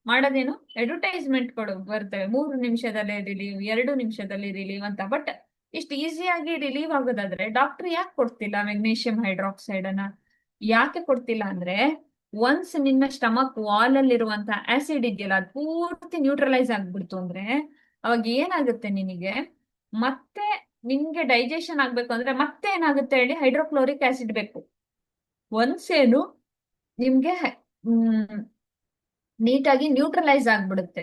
ಮಾಡೋದೇನು, ಅಡ್ವರ್ಟೈಸ್ಮೆಂಟ್ ಗಳು ಬರ್ತವೆ, 3 ನಿಮಿಷದಲ್ಲಿ ರಿಲೀವ್, 2 ನಿಮಿಷದಲ್ಲಿ ರಿಲೀವ್ ಅಂತ. ಬಟ್ ಇಷ್ಟು ಈಸಿಯಾಗಿ ರಿಲೀವ್ ಆಗೋದಾದ್ರೆ ಡಾಕ್ಟರ್ ಯಾಕೆ ಕೊಡ್ತಿಲ್ಲ ಮೆಗ್ನೀಷಿಯಂ ಹೈಡ್ರಾಕ್ಸೈಡ್ ಅನ್ನ? ಯಾಕೆ ಕೊಡ್ತಿಲ್ಲ ಅಂದ್ರೆ, ಒನ್ಸ್ ನಿನ್ನ ಸ್ಟಮಕ್ ವಾಲ್ ಅಲ್ಲಿರುವಂತಹ ಆಸಿಡ್ ಇದೆಯಲ್ಲ, ಅದು ಪೂರ್ತಿ ನ್ಯೂಟ್ರಲೈಸ್ ಆಗ್ಬಿಡ್ತು ಅಂದ್ರೆ ಅವಾಗ ಏನಾಗುತ್ತೆ ನಿನಗೆ, ಮತ್ತೆ ನಿನ್ಗೆ ಡೈಜೆಷನ್ ಆಗ್ಬೇಕು ಅಂದ್ರೆ ಮತ್ತೆ ಏನಾಗುತ್ತೆ ಹೇಳಿ, ಹೈಡ್ರೋಕ್ಲೋರಿಕ್ ಆಸಿಡ್ ಬೇಕು. ಒನ್ಸ್ ಏನು ನಿಮ್ಗೆ ನೀಟಾಗಿ ನ್ಯೂಟ್ರಲೈಸ್ ಆಗ್ಬಿಡುತ್ತೆ,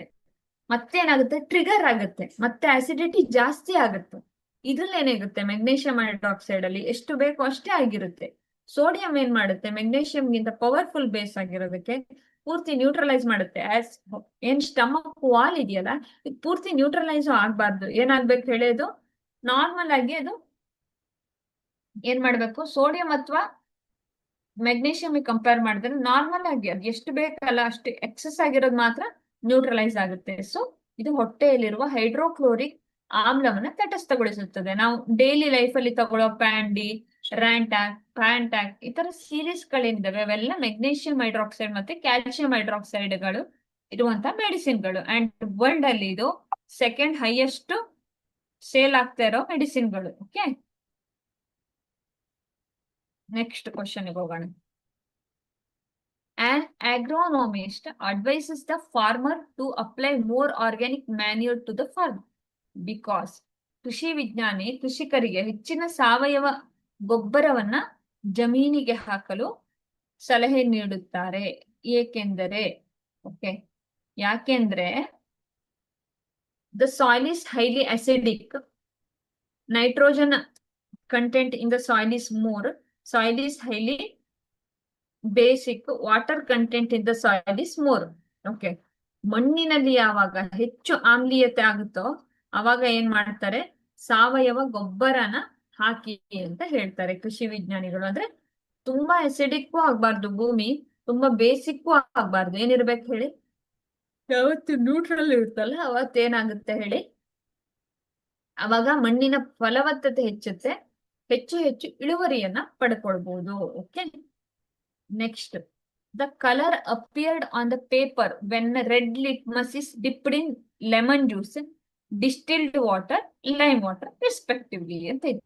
ಮತ್ತೆ ಏನಾಗುತ್ತೆ, ಟ್ರಿಗರ್ ಆಗುತ್ತೆ, ಮತ್ತೆ ಆಸಿಡಿಟಿ ಜಾಸ್ತಿ ಆಗುತ್ತೆ. ಇದ್ರಲ್ಲಿ ಏನಾಗುತ್ತೆ, ಮೆಗ್ನೀಷಿಯಂ ಹೈಡ್ರಾಕ್ಸೈಡ್ ಅಲ್ಲಿ ಎಷ್ಟು ಬೇಕೋ ಅಷ್ಟೇ ಆಗಿರುತ್ತೆ. ಸೋಡಿಯಂ ಏನ್ ಮಾಡುತ್ತೆ, ಮೆಗ್ನೀಷಿಯಂ ಗಿಂತ ಪವರ್ಫುಲ್ ಬೇಸ್ ಆಗಿರೋದಕ್ಕೆ ಪೂರ್ತಿ ನ್ಯೂಟ್ರಲೈಸ್ ಮಾಡುತ್ತೆ. ಏನ್ ಸ್ಟಮಕ್ ವಾಲ್ ಇದೆಯಲ್ಲ, ಇದು ಪೂರ್ತಿ ನ್ಯೂಟ್ರಲೈಸ್ ಆಗ್ಬಾರ್ದು. ಏನಾಗ್ಬೇಕು ಹೇಳೋದು, ನಾರ್ಮಲ್ ಆಗಿ ಅದು ಏನ್ ಮಾಡ್ಬೇಕು, ಸೋಡಿಯಂ ಅಥವಾ ಮೆಗ್ನೀಷಿಯಂ ಕಂಪೇರ್ ಮಾಡಿದ್ರೆ ನಾರ್ಮಲ್ ಆಗಿ ಅದು ಎಷ್ಟು ಬೇಕಲ್ಲ ಅಷ್ಟು ಎಕ್ಸಸ್ ಆಗಿರೋದು ಮಾತ್ರ ನ್ಯೂಟ್ರಲೈಸ್ ಆಗುತ್ತೆ. ಸೊ ಇದು ಹೊಟ್ಟೆಯಲ್ಲಿರುವ ಹೈಡ್ರೋಕ್ಲೋರಿಕ್ ಆಮ್ಲವನ್ನ ತಟಸ್ಥಗೊಳಿಸುತ್ತದೆ. ನಾವು ಡೈಲಿ ಲೈಫ್ ಅಲ್ಲಿ ತಗೊಳ್ಳೋ ಪ್ಯಾಂಟ್ಯಾಕ್ ಈ ತರ ಸೀರೀಸ್ ಗಳೇನಿದಾವೆ ಅವೆಲ್ಲ ಮೆಗ್ನೀಷಿಯಂ ಹೈಡ್ರಾಕ್ಸೈಡ್ ಮತ್ತೆ ಕ್ಯಾಲ್ಸಿಯಂ ಹೈಡ್ರಾಕ್ಸೈಡ್ ಗಳು ಇರುವಂತ ಮೆಡಿಸಿನ್ ಗಳು. ಅಂಡ್ ವರ್ಲ್ಡ್ ಅಲ್ಲಿ ಇದು ಸೆಕೆಂಡ್ ಹೈಯೆಸ್ಟ್ ಸೇಲ್ ಆಗ್ತಾ ಇರೋ ಮೆಡಿಸಿನ್ ಗಳು. ಓಕೆ, ನೆಕ್ಸ್ಟ್ ಕ್ವಶನ್ ಹೋಗೋಣ. An agronomist advises the farmer to apply more organic manure to the farm because ಕೃಷಿ ವಿಜ್ಞಾನಿ ಕೃಷಿಕರಿಗೆ ಹೆಚ್ಚಿನ ಸಾವಯವ ಗೊಬ್ಬರವನ್ನ ಜಮೀನಿಗೆ ಹಾಕಲು ಸಲಹೆ ನೀಡುತ್ತಾರೆ. ಏಕೆಂದರೆ ಓಕೆ ಯಾಕೆಂದ್ರೆ the soil is highly acidic, nitrogen content in the soil is more, soil is highly basic, water content in the soil is more. Okay ಮಣ್ಣಿನಲ್ಲಿ ಯಾವಾಗ ಹೆಚ್ಚು ಆಮ್ಲೀಯತೆ ಆಗುತ್ತೋ ಅವಾಗ ಏನ್ ಮಾಡ್ತಾರೆ, ಸಾವಯವ ಗೊಬ್ಬರನ ಹಾಕಿ ಅಂತ ಹೇಳ್ತಾರೆ ಕೃಷಿ ವಿಜ್ಞಾನಿಗಳು. ಅಂದ್ರೆ ತುಂಬಾ ಅಸಿಡಿಕ್ಕೂ ಆಗ್ಬಾರ್ದು ಭೂಮಿ, ತುಂಬಾ ಬೇಸಿಕ್ಕೂ ಆಗ್ಬಾರ್ದು. ಏನಿರ್ಬೇಕು ಹೇಳಿ, ಯಾವತ್ತು ನ್ಯೂಟ್ರಲ್ ಇರುತ್ತಲ್ಲ ಅವತ್ತೇನಾಗುತ್ತೆ ಹೇಳಿ, ಅವಾಗ ಮಣ್ಣಿನ ಫಲವತ್ತತೆ ಹೆಚ್ಚುತ್ತೆ, ಹೆಚ್ಚು ಹೆಚ್ಚು ಇಳುವರಿಯನ್ನ ಪಡ್ಕೊಳ್ಬಹುದು. Okay next, the colour appeared on the paper when red litmus is dipped in lemon juice, distilled water, lime water respectively ಅಂತ ಇದೆ.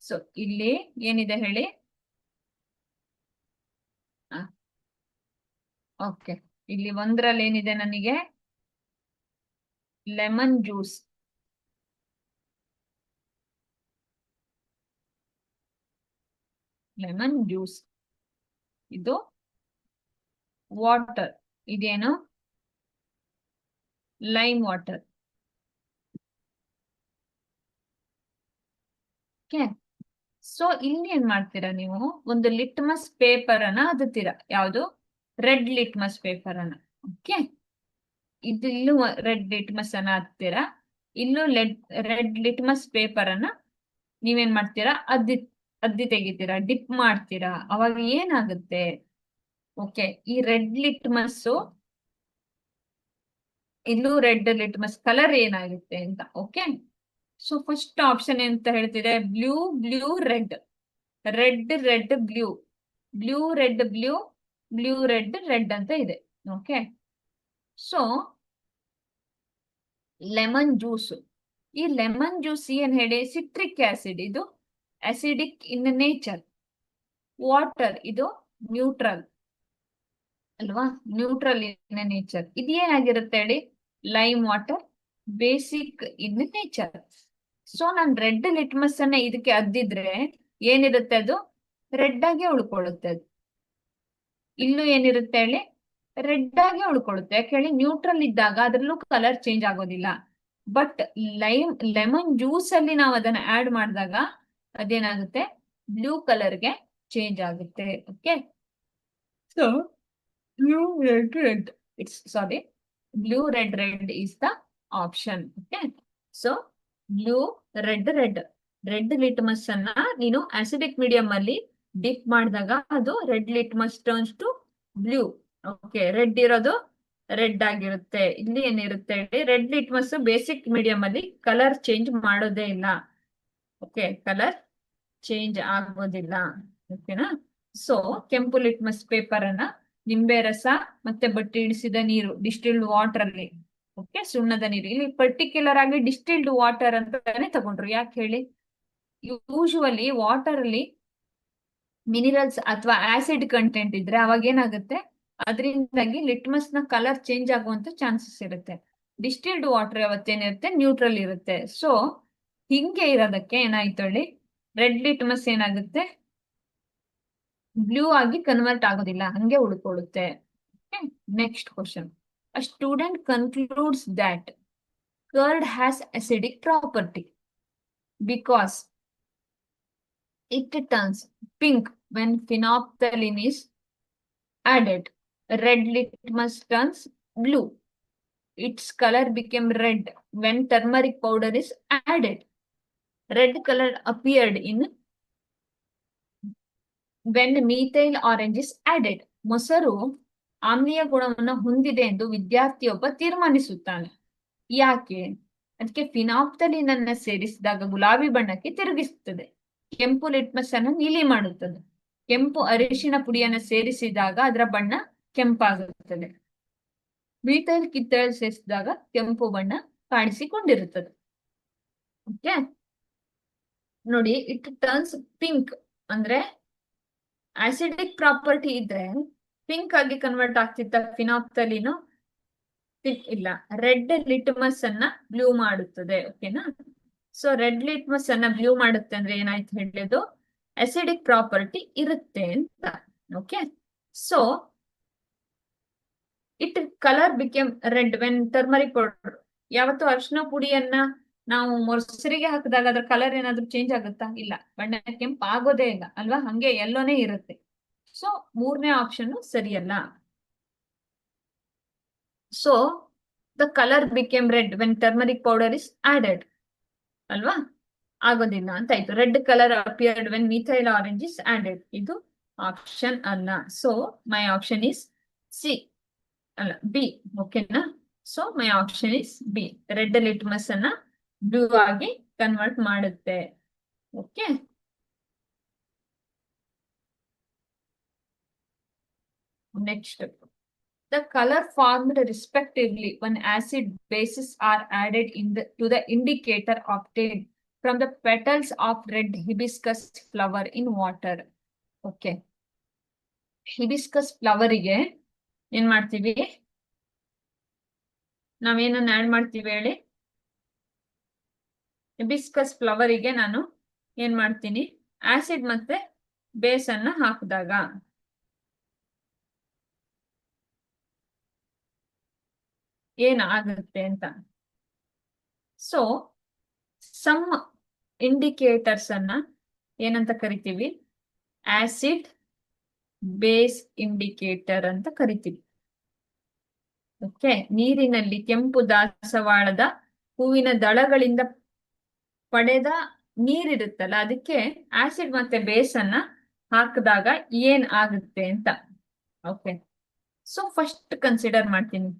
ಸೊ ಇಲ್ಲಿ ಏನಿದೆ ಹೇಳಿ, ಓಕೆ ಇಲ್ಲಿ ಒಂದ್ರಲ್ಲಿ ಏನಿದೆ ನನಗೆ ಲೆಮನ್ ಜ್ಯೂಸ್, ಲೆಮನ್ ಜ್ಯೂಸ್, ಇದು ವಾಟರ್, ಇದೇನು ಲೈಮ್ ವಾಟರ್. ಓಕೆ ಸೊ ಇಲ್ಲಿ ಏನ್ ಮಾಡ್ತೀರಾ ನೀವು, ಒಂದು ಲಿಟ್ಮಸ್ ಪೇಪರ್ ಅನ್ನ ಅದುತ್ತೀರಾ, ಯಾವುದು ರೆಡ್ ಲಿಟ್ಮಸ್ ಪೇಪರ್ ಅನ್ನ. ಓಕೆ ಇದು ಇಲ್ಲೂ ರೆಡ್ ಲಿಟ್ಮಸ್ ಅನ್ನ ಹತ್ತೀರಾ, ಇಲ್ಲೂ ರೆಡ್ ಲಿಟ್ಮಸ್ ಪೇಪರ್ ಅನ್ನ ನೀವೇನ್ ಮಾಡ್ತೀರಾ, ಅದ್ದಿ ತೆಗಿತೀರಾ, ಡಿಪ್ ಮಾಡ್ತೀರಾ. ಅವಾಗ ಏನಾಗುತ್ತೆ, ಓಕೆ ಈ ರೆಡ್ ಲಿಟ್ಮಸ್, ಇಲ್ಲೂ ರೆಡ್ ಲಿಟ್ಮಸ್ ಕಲರ್ ಏನಾಗುತ್ತೆ ಅಂತ. ಓಕೆ ಸೊ ಫಸ್ಟ್ ಆಪ್ಷನ್ ಅಂತ ಹೇಳ್ತಿದೆ blue, blue red, red red blue, blue red blue, blue red red ಅಂತ ಇದೆ. ಓಕೆ ಸೊ ಲೆಮನ್ ಜ್ಯೂಸ್, ಈ ಲೆಮನ್ ಜ್ಯೂಸ್ ಏನ್ ಹೇಳಿ, ಸಿಟ್ರಿಕ್ ಆಸಿಡ್, ಇದು ಅಸಿಡಿಕ್ ಇನ್ ನೇಚರ್. ವಾಟರ್ ಇದು ನ್ಯೂಟ್ರಲ್ ಅಲ್ವಾ, ನ್ಯೂಟ್ರಲ್ ಇನ್ ನೇಚರ್. ಇದೇನಾಗಿರುತ್ತೆ ಹೇಳಿ, lime water, basic in nature. So ನಾನು ರೆಡ್ ಲಿಟ್ಮಸ್ ಅನ್ನ ಇದಕ್ಕೆ ಅದ್ದಿದ್ರೆ ಏನಿರುತ್ತೆ, ಅದು ರೆಡ್ ಆಗಿ ಉಳ್ಕೊಳ್ಳುತ್ತೆ. ಅದು ಇಲ್ಲೂ ಏನಿರುತ್ತೆ ಹೇಳಿ, ರೆಡ್ ಆಗಿ ಉಳ್ಕೊಳ್ಳುತ್ತೆ. ಯಾಕೆ ಹೇಳಿ, ನ್ಯೂಟ್ರಲ್ ಇದ್ದಾಗ ಅದ್ರಲ್ಲೂ ಕಲರ್ ಚೇಂಜ್ ಆಗೋದಿಲ್ಲ. ಬಟ್ ಲೆಮನ್ ಜ್ಯೂಸ್ ಅಲ್ಲಿ ನಾವು ಅದನ್ನ ಆಡ್ ಮಾಡಿದಾಗ ಅದೇನಾಗುತ್ತೆ, ಬ್ಲೂ ಕಲರ್ಗೆ ಚೇಂಜ್ ಆಗುತ್ತೆ. Okay so blue red red, it's sorry, blue red red is the option. Okay so blue red red, red litmus ಅನ್ನ ನೀನು ಆಸಿಡಿಕ್ ಮೀಡಿಯಂ ಅಲ್ಲಿ ಡಿಪ್ ಮಾಡಿದಾಗ ಅದು red litmus turns to blue. Okay red ಇರೋದು red ಆಗಿರುತ್ತೆ. ಇಲ್ಲಿ ಏನಿರುತ್ತೆ ಹೇಳಿ, ರೆಡ್ ಲಿಟ್ಮಸ್ ಬೇಸಿಕ್ ಮೀಡಿಯಂ ಅಲ್ಲಿ ಕಲರ್ ಚೇಂಜ್ ಮಾಡೋದೇ ಇಲ್ಲ. ಓಕೆ ಕಲರ್ ಚೇಂಜ್ ಆಗೋದಿಲ್ಲ. ಓಕೆನಾ. ಸೊ ಕೆಂಪು ಲಿಟ್ಮಸ್ ಪೇಪರ್ ಅನ್ನ ನಿಂಬೆ ರಸ ಮತ್ತೆ ಬಟ್ಟಿ ಇಡಿಸಿದ ನೀರು, ಡಿಸ್ಟಿಲ್ಡ್ ವಾಟರ್ ಅಲ್ಲಿ, ಓಕೆ ಸುಣ್ಣದ ನೀರು, ಇಲ್ಲಿ ಪರ್ಟಿಕ್ಯುಲರ್ ಆಗಿ ಡಿಸ್ಟಿಲ್ಡ್ ವಾಟರ್ ಅಂತಾನೆ ತಗೊಂಡ್ರು. ಯಾಕೆ ಹೇಳಿ, ಯೂಶುವಲಿ ವಾಟರ್ ಅಲ್ಲಿ ಮಿನಿರಲ್ಸ್ ಅಥವಾ ಆಸಿಡ್ ಕಂಟೆಂಟ್ ಇದ್ರೆ ಅವಾಗ ಏನಾಗುತ್ತೆ, ಅದರಿಂದಾಗಿ ಲಿಟ್ಮಸ್ ನ ಕಲರ್ ಚೇಂಜ್ ಆಗುವಂತ ಚಾನ್ಸಸ್ ಇರುತ್ತೆ. ಡಿಸ್ಟಿಲ್ಡ್ ವಾಟರ್ ಯಾವತ್ತೇನಿರುತ್ತೆ, ನ್ಯೂಟ್ರಲ್ ಇರುತ್ತೆ. ಸೊ ಹಿಂಗೆ ಇರೋದಕ್ಕೆ ಏನಾಯ್ತು ಹೇಳಿ, ರೆಡ್ ಲಿಟ್ಮಸ್ ಏನಾಗುತ್ತೆ, ಬ್ಲೂ ಆಗಿ ಕನ್ವರ್ಟ್ ಆಗೋದಿಲ್ಲ, ಹಂಗೆ ಉಳ್ಕೊಳ್ಳುತ್ತೆ. Next question, a student concludes that curd has acidic property because it turns pink when phenolphthalein is added. Red litmus turns blue. Its color became red when turmeric powder is added. Red color appeared in when methyl orange is added. ಮೊಸರು ಆಮ್ಲೀಯ ಗುಣವನ್ನು ಹೊಂದಿದೆ ಎಂದು ವಿದ್ಯಾರ್ಥಿಯೊಬ್ಬ ತೀರ್ಮಾನಿಸುತ್ತಾನೆ. ಯಾಕೆ? ಅದಕ್ಕೆ phenolphthalein ಅನ್ನ ಸೇರಿಸಿದಾಗ ಗುಲಾಬಿ ಬಣ್ಣಕ್ಕೆ ತಿರುಗಿಸುತ್ತದೆ. ಕೆಂಪು ಲಿಟ್ಮಸ್ ಅನ್ನು ನೀಲಿ ಮಾಡುತ್ತದೆ. ಕೆಂಪು ಅರಿಶಿಣ ಪುಡಿಯನ್ನು ಸೇರಿಸಿದಾಗ ಅದರ ಬಣ್ಣ ಕೆಂಪಾಗುತ್ತದೆ. ಮೀಥೈಲ್ ಕಿತ್ತಳೆ ಸೇರಿಸಿದಾಗ ಕೆಂಪು ಬಣ್ಣ ಕಾಣಿಸಿಕೊಂಡಿರುತ್ತದೆ. ಓಕೆ ನೋಡಿ, ಇಟ್ ಟರ್ನ್ಸ್ ಪಿಂಕ್ ಅಂದ್ರೆ ಆಸಿಡಿಕ್ ಪ್ರಾಪರ್ಟಿ ಇದ್ರೆ ಪಿಂಕ್ ಆಗಿ ಕನ್ವರ್ಟ್ ಆಗ್ತಿತ್ತ ಫಿನಾಪ್ತಲಿನು? ಇಲ್ಲ, ರೆಡ್ ಲಿಟ್ಮಸ್ ಅನ್ನ ಬ್ಲೂ ಮಾಡುತ್ತದೆ. ಓಕೆನಾ. ಸೊ ರೆಡ್ ಲಿಟ್ಮಸ್ ಅನ್ನ ಬ್ಲೂ ಮಾಡುತ್ತೆ ಅಂದ್ರೆ ಏನಾಯ್ತು ಹೇಳಿದ್ದು, ಅಸಿಡಿಕ್ ಪ್ರಾಪರ್ಟಿ ಇರುತ್ತೆ ಅಂತ. Okay so it colour became red when turmeric powder. ಯಾವತ್ತು ಅರಿಶಿನ ಪುಡಿಯನ್ನ ನಾವು ಮೊಸರಿಗೆ ಹಾಕಿದಾಗ ಅದ್ರ ಕಲರ್ ಏನಾದ್ರೂ ಚೇಂಜ್ ಆಗುತ್ತಾ? ಇಲ್ಲ, ಬಣ್ಣ ಕೆಂಪು ಆಗೋದೇ ಇಲ್ಲ ಅಲ್ವಾ, ಹಂಗೆ ಎಲ್ಲೋನೇ ಇರುತ್ತೆ. ಸೊ ಮೂರನೇ ಆಪ್ಷನ್ ಸರಿಯಲ್ಲ. So the colour became red when turmeric powder is added ಅಲ್ವಾ, ಆಗೋದಿಲ್ಲ ಅಂತ ಆಯ್ತು. Red colour appeared when methyl orange is added, ಇದು ಆಪ್ಷನ್ ಅಲ್ಲ. So my option is C ಅಲ್ಲ ಬಿ. ಓಕೆನಾ? So my option is B. Red litmus ಅನ್ನ blue ಆಗಿ ಕನ್ವರ್ಟ್ ಮಾಡುತ್ತೆ. Okay, next, the color formed respectively when acid bases are added to the indicator obtained from the petals of red hibiscus flower in water. Okay. Hibiscus flower ಗೆ ಏನ್ ಮಾಡ್ತೀವಿ? ನಾವೇನನ್ನ add ಮಾಡ್ತೀವಿ ಹೇಳಿ? Hibiscus flower ಗೆ ನಾನು ಏನ್ ಮಾಡ್ತೀನಿ? ಆಸಿಡ್ ಮತ್ತೆ ಬೇಸ್ ಅನ್ನ ಹಾಕಿದಾಗ ಏನಾಗುತ್ತೆ ಅಂತ. ಸೊ ಸಮ್ ಇಂಡಿಕೇಟರ್ಸ್ ಅನ್ನ ಏನಂತ ಕರಿತೀವಿ? ಆಸಿಡ್ ಬೇಸ್ ಇಂಡಿಕೇಟರ್ ಅಂತ ಕರಿತೀವಿ. ಓಕೆ, ನೀರಿನಲ್ಲಿ ಕೆಂಪು ದಾಸವಾಳದ ಹೂವಿನ ದಳಗಳಿಂದ ಪಡೆದ ನೀರಿರುತ್ತಲ್ಲ, ಅದಕ್ಕೆ ಆಸಿಡ್ ಮತ್ತೆ ಬೇಸ್ ಅನ್ನ ಹಾಕಿದಾಗ ಏನ್ ಆಗುತ್ತೆ ಅಂತ. ಓಕೆ, ಸೊ ಫಸ್ಟ್ ಕನ್ಸಿಡರ್ ಮಾಡ್ತೀನಿ.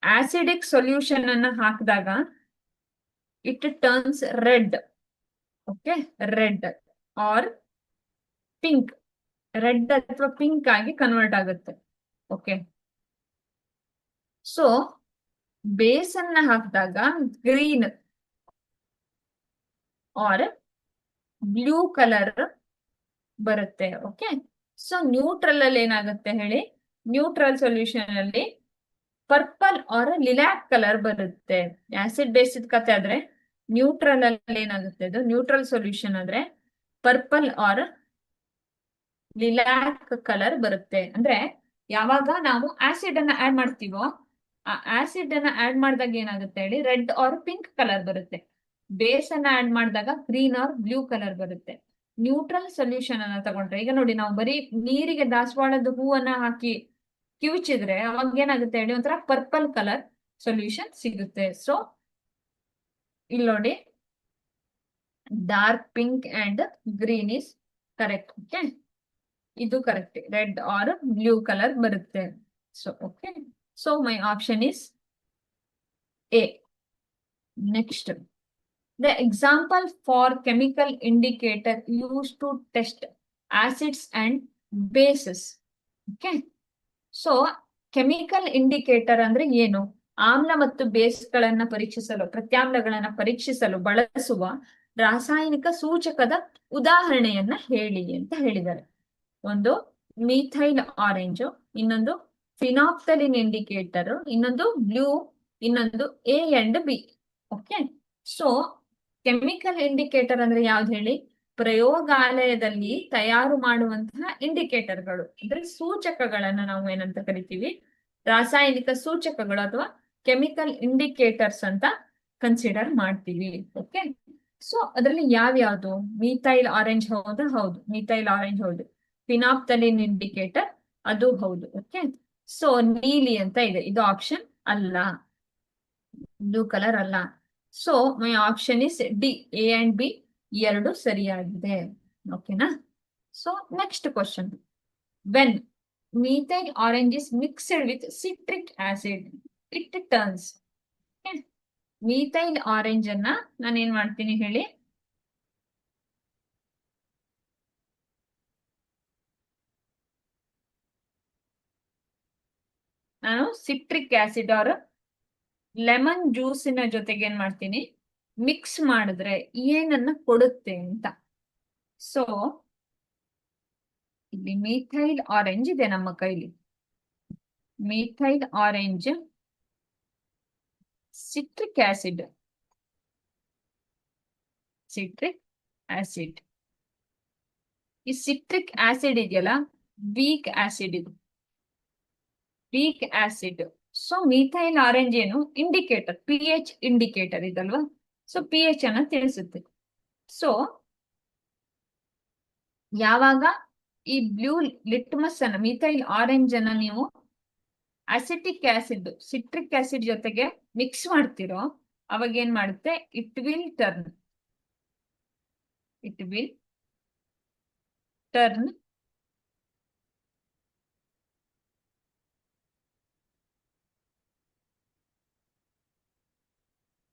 ಆಸಿಡಿಕ್ ಸೊಲ್ಯೂಷನ್ ಅನ್ನ ಹಾಕಿದಾಗ it turns red. Okay, red or pink, red ಅಥವಾ ಪಿಂಕ್ ಆಗಿ ಕನ್ವರ್ಟ್ ಆಗುತ್ತೆ. ಓಕೆ, ಸೊ ಬೇಸ್ ಅನ್ನ ಹಾಕಿದಾಗ ಗ್ರೀನ್ ಆರ್ ಬ್ಲೂ ಕಲರ್ ಬರುತ್ತೆ. ಓಕೆ, ಸೊ ನ್ಯೂಟ್ರಲ್ ಅಲ್ಲಿ ಏನಾಗುತ್ತೆ ಹೇಳಿ? ನ್ಯೂಟ್ರಲ್ ಸೊಲ್ಯೂಷನ್ ಅಲ್ಲಿ ಪರ್ಪಲ್ ಆರ್ ಲಿಲಾಕ್ ಕಲರ್ ಬರುತ್ತೆ. ಆಸಿಡ್ ಬೇಸಿಡ್ ಕತೆ ಆದ್ರೆ ನ್ಯೂಟ್ರಲ್ ಅಲ್ಲಿ ಏನಾಗುತ್ತೆ? ಅದು ನ್ಯೂಟ್ರಲ್ ಸೊಲ್ಯೂಷನ್ ಆದ್ರೆ ಪರ್ಪಲ್ ಆರ್ ಲಿಲಾಕ್ ಕಲರ್ ಬರುತ್ತೆ. ಅಂದ್ರೆ ಯಾವಾಗ ನಾವು ಆಸಿಡ್ ಅನ್ನ ಆಡ್ ಮಾಡ್ತೀವೋ, ಆ ಆಸಿಡ್ ಅನ್ನ ಆಡ್ ಮಾಡಿದಾಗ ಏನಾಗುತ್ತೆ ಹೇಳಿ? ರೆಡ್ ಆರ್ ಪಿಂಕ್ ಕಲರ್ ಬರುತ್ತೆ. ಬೇಸ್ ಅನ್ನ ಆಡ್ ಮಾಡಿದಾಗ ಗ್ರೀನ್ ಆರ್ ಬ್ಲೂ ಕಲರ್ ಬರುತ್ತೆ. ನ್ಯೂಟ್ರಲ್ ಸೊಲ್ಯೂಷನ್ ಅನ್ನ ತಗೊಂಡ್ರೆ, ಈಗ ನೋಡಿ, ನಾವು ಬರೀ ನೀರಿಗೆ ದಾಸವಾಳದ ಹೂವನ್ನ ಹಾಕಿ ಕಿವುಚಿದ್ರೆ ಅವಾಗ ಏನಾಗುತ್ತೆ ಹೇಳಿ? ಒಂಥರ ಪರ್ಪಲ್ ಕಲರ್ ಸೊಲ್ಯೂಷನ್ ಸಿಗುತ್ತೆ. ಸೊ ಇಲ್ಲಿ ನೋಡಿ, dark pink and green is correct. Okay, ಇದು correct, red or blue colour ಬರುತ್ತೆ. So okay, so my option is A. Next, the example for chemical indicator used to test acids and bases. Okay, so chemical indicator ಅಂದ್ರೆ ಏನು? ಆಮ್ಲ ಮತ್ತು ಬೇಸ್ಗಳನ್ನ ಪರೀಕ್ಷಿಸಲು, ಪ್ರತ್ಯಾಮ್ಲಗಳನ್ನ ಪರೀಕ್ಷಿಸಲು ಬಳಸುವ ರಾಸಾಯನಿಕ ಸೂಚಕದ ಉದಾಹರಣೆಯನ್ನ ಹೇಳಿ ಅಂತ ಹೇಳಿದ್ದಾರೆ. ಒಂದು ಮಿಥೈಲ್ ಆರೆಂಜ್, ಇನ್ನೊಂದು ಫಿನಾಪ್ತಲಿನ್ ಇಂಡಿಕೇಟರ್, ಇನ್ನೊಂದು ಬ್ಲೂ, ಇನ್ನೊಂದು A and B. Okay, so chemical indicator ಅಂದ್ರೆ ಯಾವ್ದು ಹೇಳಿ? ಪ್ರಯೋಗಾಲಯದಲ್ಲಿ ತಯಾರು ಮಾಡುವಂತಹ ಇಂಡಿಕೇಟರ್ಗಳು, ಅಂದ್ರೆ ಸೂಚಕಗಳನ್ನ ನಾವು ಏನಂತ ಕರಿತೀವಿ? ರಾಸಾಯನಿಕ ಸೂಚಕಗಳು ಅಥವಾ ಕೆಮಿಕಲ್ ಇಂಡಿಕೇಟರ್ಸ್ ಅಂತ ಕನ್ಸಿಡರ್ ಮಾಡ್ತೀವಿ. ಓಕೆ, ಸೊ ಅದರಲ್ಲಿ ಯಾವ್ಯಾವ್ದು? ಮಿಥೈಲ್ ಆರೆಂಜ್ ಹೌದಾ? ಹೌದು, ಮಿಥೈಲ್ ಆರೆಂಜ್ ಹೌದು. ಫಿನಾಪ್ತಲಿನ್ ಇಂಡಿಕೇಟರ್ ಅದು ಹೌದು. ಓಕೆ, ಸೊ ನೀಲಿ ಅಂತ ಇದೆ, ಇದು ಆಪ್ಷನ್ ಅಲ್ಲ, ಬ್ಲೂ ಕಲರ್ ಅಲ್ಲ. So my option is D, A and B ಎರಡು ಸರಿಯಾಗಿದೆ. ಓಕೆನಾ? So next question, when methyl orange is mixed with citric acid it turns. Methyl orange ಅನ್ನ ನಾನು ಏನ್ ಮಾಡ್ತೀನಿ ಹೇಳಿ? ನಾನು ಸಿಟ್ರಿಕ್ ಆಸಿಡ್ ಆರ್ ಲೆಮನ್ ಜ್ಯೂಸಿನ ಜೊತೆಗೆ ಏನ್ ಮಾಡ್ತೀನಿ? ಮಿಕ್ಸ್ ಮಾಡಿದ್ರೆ ಏನನ್ನ ಕೊಡುತ್ತೆ ಅಂತ. ಸೊ ಇಲ್ಲಿ ಮಿಥೈಲ್ ಆರೆಂಜ್ ಇದೆ ನಮ್ಮ ಕೈಲಿ. Methyl orange, citric acid, citric acid. ಈ ಸಿಟ್ರಿಕ್ ಆಸಿಡ್ ಇದೆಯಲ್ಲ, ವೀಕ್ ಆಸಿಡ್ ಇದು. Weak acid. So methyl orange ಏನು ಇಂಡಿಕೇಟರ್, ಪಿ ಎಚ್ ಇಂಡಿಕೇಟರ್ ಇದಲ್ವಾ. ಸೊ ಪಿ ಎಚ್ ಅನ್ನ ತಿಳಿಸುತ್ತೆ. ಸೊ ಯಾವಾಗ ಈ ಬ್ಲೂ ಲಿಟ್ಮಸ್ ಅನ್ನ, ಮಿಥೈಲ್ ಆರೆಂಜ್ ಅನ್ನ ನೀವು ಅಸಿಟಿಕ್ ಆಸಿಡ್, ಸಿಟ್ರಿಕ್ ಆಸಿಡ್ ಜೊತೆಗೆ ಮಿಕ್ಸ್ ಮಾಡ್ತಿರೋ, ಅವಾಗ ಏನ್ ಮಾಡುತ್ತೆ, ಇಟ್ ವಿಲ್ ಟರ್ನ್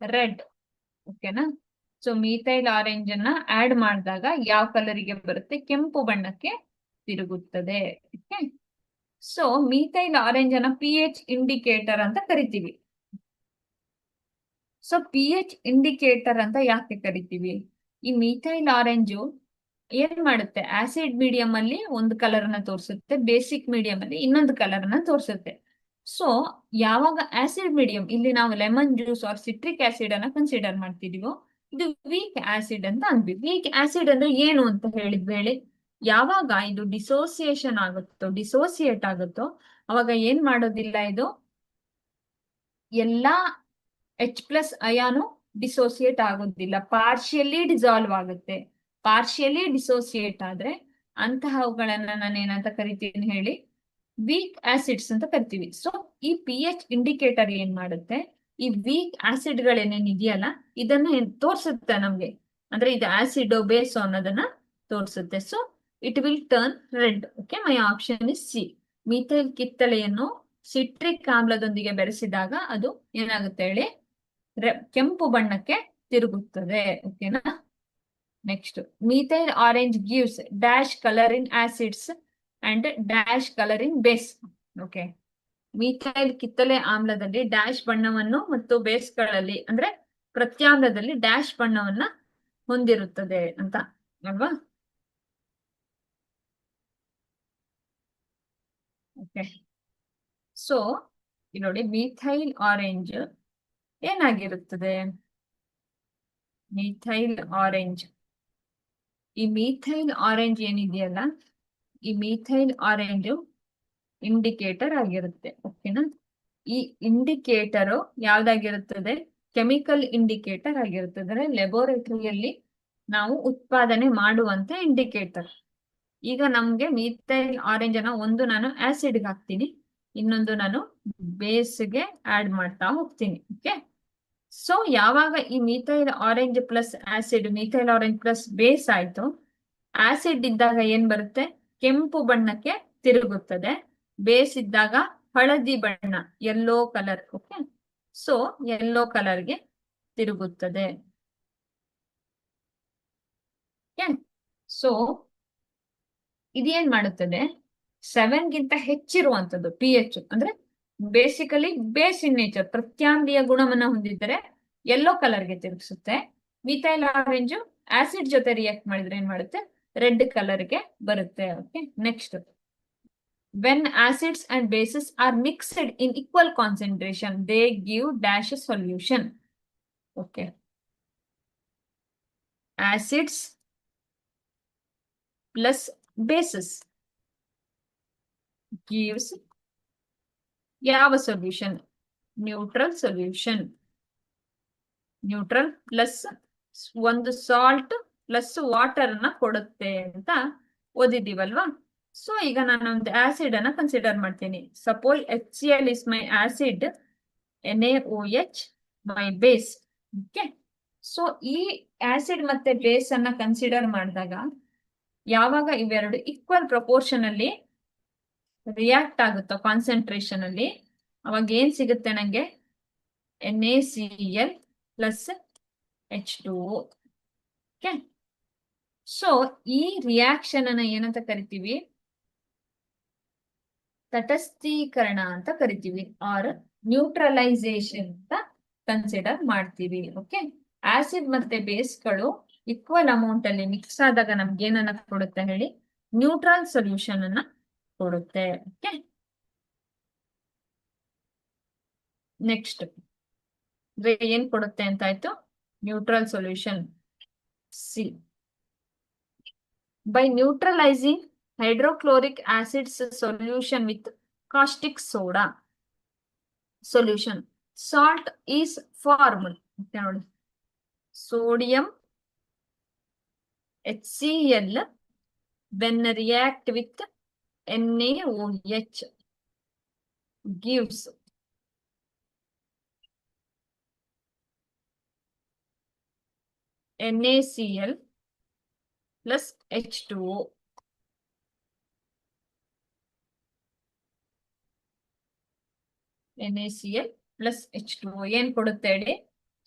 ರೆಡ್. ಓಕೆನಾ. ಸೊ ಮಿಥೈಲ್ ಆರೆಂಜ್ ಅನ್ನ ಆಡ್ ಮಾಡಿದಾಗ ಯಾವ ಕಲರಿಗೆ ಬರುತ್ತೆ, ಕೆಂಪು ಬಣ್ಣಕ್ಕೆ ತಿರುಗುತ್ತದೆ. ಸೊ ಮಿಥೈಲ್ ಆರೆಂಜ್ ಅನ್ನ ಪಿ ಎಚ್ ಇಂಡಿಕೇಟರ್ ಅಂತ ಕರಿತೀವಿ. ಸೊ ಪಿ ಎಚ್ ಇಂಡಿಕೇಟರ್ ಅಂತ ಯಾಕೆ ಕರಿತೀವಿ, ಈ ಮಿಥೈಲ್ ಆರೆಂಜು ಏನ್ ಮಾಡುತ್ತೆ, ಆಸಿಡ್ ಮೀಡಿಯಂ ಅಲ್ಲಿ ಒಂದು ಕಲರ್ ಅನ್ನ ತೋರಿಸುತ್ತೆ, ಬೇಸಿಕ್ ಮೀಡಿಯಂ ಅಲ್ಲಿ ಇನ್ನೊಂದು ಕಲರ್ ಅನ್ನ ತೋರಿಸುತ್ತೆ. ಸೊ ಯಾವಾಗ ಆಸಿಡ್ ಮೀಡಿಯಂ, ಇಲ್ಲಿ ನಾವು lemon juice or citric acid ಅನ್ನ ಕನ್ಸಿಡರ್ ಮಾಡ್ತಿದೀವೋ, ಇದು ವೀಕ್ ಆಸಿಡ್ ಅಂತ ಅಂದ್ವಿ. ವೀಕ್ ಆಸಿಡ್ ಅಂದ್ರೆ ಏನು ಅಂತ ಹೇಳಿ, ಯಾವಾಗ ಇದು ಡಿಸೋಸಿಯೇಟ್ ಆಗುತ್ತೋ ಅವಾಗ ಏನ್ ಮಾಡೋದಿಲ್ಲ, ಇದು ಎಲ್ಲಾ H+ ಅಯಾನು ಡಿಸೋಸಿಯೇಟ್ ಆಗೋದಿಲ್ಲ, ಪಾರ್ಷಿಯಲಿ ಡಿಸಾಲ್ವ್ ಆಗುತ್ತೆ. ಪಾರ್ಷಿಯಲಿ ಡಿಸೋಸಿಯೇಟ್ ಆದ್ರೆ ಅಂತಹವುಗಳನ್ನ ನಾನು ಏನಂತ ಕರಿತೀನಿ ಹೇಳಿ, ವೀಕ್ ಆಸಿಡ್ಸ್ ಅಂತ ಕರಿತೀವಿ. ಸೊ ಈ ಪಿ ಎಚ್ ಇಂಡಿಕೇಟರ್ ಏನ್ ಮಾಡುತ್ತೆ, ಈ ವೀಕ್ ಆಸಿಡ್ ಗಳೇನೇನಿದೆಯಲ್ಲ ಇದನ್ನ ತೋರಿಸುತ್ತೆ ನಮ್ಗೆ, ಅಂದ್ರೆ ಇದು ಆಸಿಡ್ ಬೇಸ್ ಅನ್ನೋದನ್ನ ತೋರಿಸುತ್ತೆ. So it will turn red. Okay, my option is C. Methyl ಕಿತ್ತಳೆಯನ್ನು ಸಿಟ್ರಿಕ್ ಆಮ್ಲದೊಂದಿಗೆ ಬೆರೆಸಿದಾಗ ಅದು ಏನಾಗುತ್ತೆ ಹೇಳಿ, ಕೆಂಪು ಬಣ್ಣಕ್ಕೆ ತಿರುಗುತ್ತದೆ. ಓಕೆನಾ. Next, methyl orange gives dash colour in acids and dash colour in base. Okay, methyl ಕಿತ್ತಳೆ ಆಮ್ಲದಲ್ಲಿ ಡ್ಯಾಶ್ ಬಣ್ಣವನ್ನು ಮತ್ತು ಬೇಸ್ಗಳಲ್ಲಿ ಅಂದ್ರೆ ಪ್ರತ್ಯಾಮ್ಲದಲ್ಲಿ ಡ್ಯಾಶ್ ಬಣ್ಣವನ್ನ ಹೊಂದಿರುತ್ತದೆ ಅಂತ ಅಲ್ವಾ. ಓಕೆ, ಸೊ ನೋಡಿ ಮಿಥೈಲ್ ಆರೆಂಜ್ ಏನಾಗಿರುತ್ತದೆ, ಮಿಥೈಲ್ ಆರೆಂಜ್, ಈ ಮಿಥೈಲ್ ಆರೆಂಜ್ ಏನಿದೆಯಲ್ಲ, ಈ ಮಿಥೈಲ್ ಆರೆಂಜ್ ಇಂಡಿಕೇಟರ್ ಆಗಿರುತ್ತೆ. ಓಕೆನಾ. ಈ ಇಂಡಿಕೇಟರ್ ಯಾವ್ದಾಗಿರುತ್ತದೆ, ಕೆಮಿಕಲ್ ಇಂಡಿಕೇಟರ್ ಆಗಿರುತ್ತದೆ, ಅಂದ್ರೆ ಲ್ಯಾಬೋರೇಟರಿಯಲ್ಲಿ ನಾವು ಉತ್ಪಾದನೆ ಮಾಡುವಂತ ಇಂಡಿಕೇಟರ್. ಈಗ ನಮ್ಗೆ ಮಿಥೈಲ್ ಆರೆಂಜ್ ಅನ್ನ ಒಂದು ನಾನು ಆಸಿಡ್ಗೆ ಹಾಕ್ತೀನಿ, ಇನ್ನೊಂದು ನಾನು ಬೇಸ್ಗೆ ಆಡ್ ಮಾಡ್ತಾ ಹೋಗ್ತೀನಿ. ಓಕೆ, ಸೊ ಯಾವಾಗ ಈ methyl orange plus acid, methyl orange plus base ಆಯ್ತು, ಆಸಿಡ್ ಇದ್ದಾಗ ಏನ್ ಬರುತ್ತೆ, ಕೆಂಪು ಬಣ್ಣಕ್ಕೆ ತಿರುಗುತ್ತದೆ. ಬೇಸ್ ಇದ್ದಾಗ ಹಳದಿ ಬಣ್ಣ, yellow colour. Okay, so yellow ಕಲರ್ಗೆ ತಿರುಗುತ್ತದೆ. ಸೊ ಇದೇನ್ ಮಾಡುತ್ತದೆ, 7 ಗಿಂತ ಹೆಚ್ಚಿರುವಂತದ್ದು ಪಿ ಎಚ್, ಅಂದ್ರೆ ಬೇಸಿಕಲಿ ಬೇಸ್ ಇನ್ ನೇಚರ್, ಪ್ರತ್ಯಾಮ್ಲೀಯ ಗುಣವನ್ನ ಹೊಂದಿದ್ದರೆ ಯೆಲ್ಲೋ ಕಲರ್ಗೆ ತಿರುಗಿಸುತ್ತೆ. ಮಿಥೈಲ್ ಆರೆಂಜ್ ಆಸಿಡ್ ಜೊತೆ ರಿಯಾಕ್ಟ್ ಮಾಡಿದ್ರೆ ಏನ್ ಮಾಡುತ್ತೆ, ರೆಡ್ ಕಲರ್ಗೆ ಬರುತ್ತೆ. Okay, next, when acids and bases are mixed in equal concentration they give dash solution. Okay, acids plus bases gives ಯಾವ solution, neutral solution. Neutral plus ಒಂದು ಸಾಲ್ಟ್ ಪ್ಲಸ್ ವಾಟರ್ ಅನ್ನ ಕೊಡುತ್ತೆ ಅಂತ ಓದಿದೀವಲ್ವಾ. ಸೊ ಈಗ ನಾನು ಒಂದು ಆಸಿಡ್ ಅನ್ನ ಕನ್ಸಿಡರ್ ಮಾಡ್ತೀನಿ. Suppose HCl is my acid, NaOH my base. Okay, so ಈ ಆಸಿಡ್ ಮತ್ತೆ ಬೇಸ್ ಅನ್ನ ಕನ್ಸಿಡರ್ ಮಾಡಿದಾಗ ಯಾವಾಗ ಇವೆರಡು ಈಕ್ವಲ್ ಪ್ರಪೋರ್ಷನ್ ಅಲ್ಲಿ ರಿಯಾಕ್ಟ್ ಆಗುತ್ತೋ ಕಾನ್ಸಂಟ್ರೇಷನ್ ಅಲ್ಲಿ, ಅವಾಗ ಏನ್ ಸಿಗುತ್ತೆ ನಂಗೆ, NaCl plus H2O. Okay, so ಈ ರಿಯಾಕ್ಷನ್ ಅನ್ನ ಏನಂತ ಕರಿತೀವಿ, ತಟಸ್ಥೀಕರಣ ಅಂತ ಕರಿತೀವಿ, ಆರ್ ನ್ಯೂಟ್ರಲೈಸೇಷನ್ ಅಂತ ಕನ್ಸಿಡರ್ ಮಾಡ್ತೀವಿ. ಓಕೆ, ಆಸಿಡ್ ಮತ್ತೆ ಬೇಸ್ಗಳು ಈಕ್ವಲ್ ಅಮೌಂಟ್ ಅಲ್ಲಿ ಮಿಕ್ಸ್ ಆದಾಗ ನಮ್ಗೆ ಏನನ್ನ ಕೊಡುತ್ತೆ ಹೇಳಿ, ನ್ಯೂಟ್ರಲ್ ಸೊಲ್ಯೂಷನ್ ಅನ್ನ ಕೊಡುತ್ತೆ. ಓಕೆ, ನೆಕ್ಸ್ಟ್ ಏನ್ ಕೊಡುತ್ತೆ ಅಂತ ಆಯ್ತು, neutral solution C. By neutralising hydrochloric acids solution with caustic soda solution. Salt is formed. Sodium HCl when react with NaOH gives NaCl plus H2O. NaCl plus H2O ಏನ್ ಕೊಡುತ್ತೆ ಹೇಳಿ?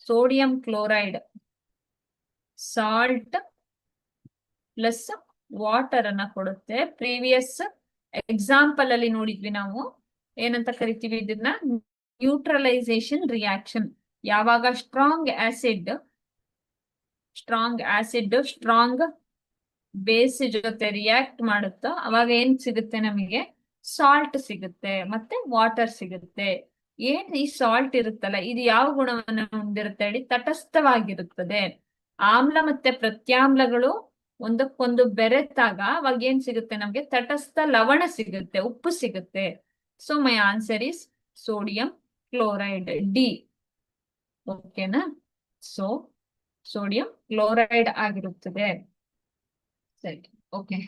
Sodium chloride salt plus water ಅನ್ನ ಕೊಡುತ್ತೆ. Previous example ಅಲ್ಲಿ ನೋಡಿದ್ವಿ ನಾವು ಏನಂತ ಕರಿತೀವಿ ಇದನ್ನ, ನ್ಯೂಟ್ರಲೈಸೇಷನ್ ರಿಯಾಕ್ಷನ್. ಯಾವಾಗ ಸ್ಟ್ರಾಂಗ್ ಆಸಿಡ್ ಸ್ಟ್ರಾಂಗ್ ಬೇಸ್ ಜೊತೆ ರಿಯಾಕ್ಟ್ ಮಾಡುತ್ತೋ ಅವಾಗ ಏನ್ ಸಿಗುತ್ತೆ ನಮಗೆ? ಸಾಲ್ಟ್ ಸಿಗುತ್ತೆ ಮತ್ತೆ ವಾಟರ್ ಸಿಗುತ್ತೆ. ಏನ್ ಈ ಸಾಲ್ಟ್ ಇರುತ್ತಲ್ಲ ಇದು ಯಾವ ಗುಣವನ್ನು ಹೊಂದಿರುತ್ತೆ ಹೇಳಿ? ತಟಸ್ಥವಾಗಿರುತ್ತದೆ. ಆಮ್ಲ ಮತ್ತೆ ಪ್ರತ್ಯಾಮ್ಲಗಳು ಒಂದಕ್ಕೊಂದು ಬೆರೆತಾಗ ಅವಾಗ ಏನ್ ಸಿಗುತ್ತೆ ನಮ್ಗೆ? ತಟಸ್ಥ ಲವಣ ಸಿಗುತ್ತೆ, ಉಪ್ಪು ಸಿಗುತ್ತೆ. So my answer is sodium chloride, D. ಓಕೆನಾ? ಸೊ ಸೋಡಿಯಂ ಕ್ಲೋರೈಡ್ ಆಗಿರುತ್ತದೆ. ಸರಿ, okay.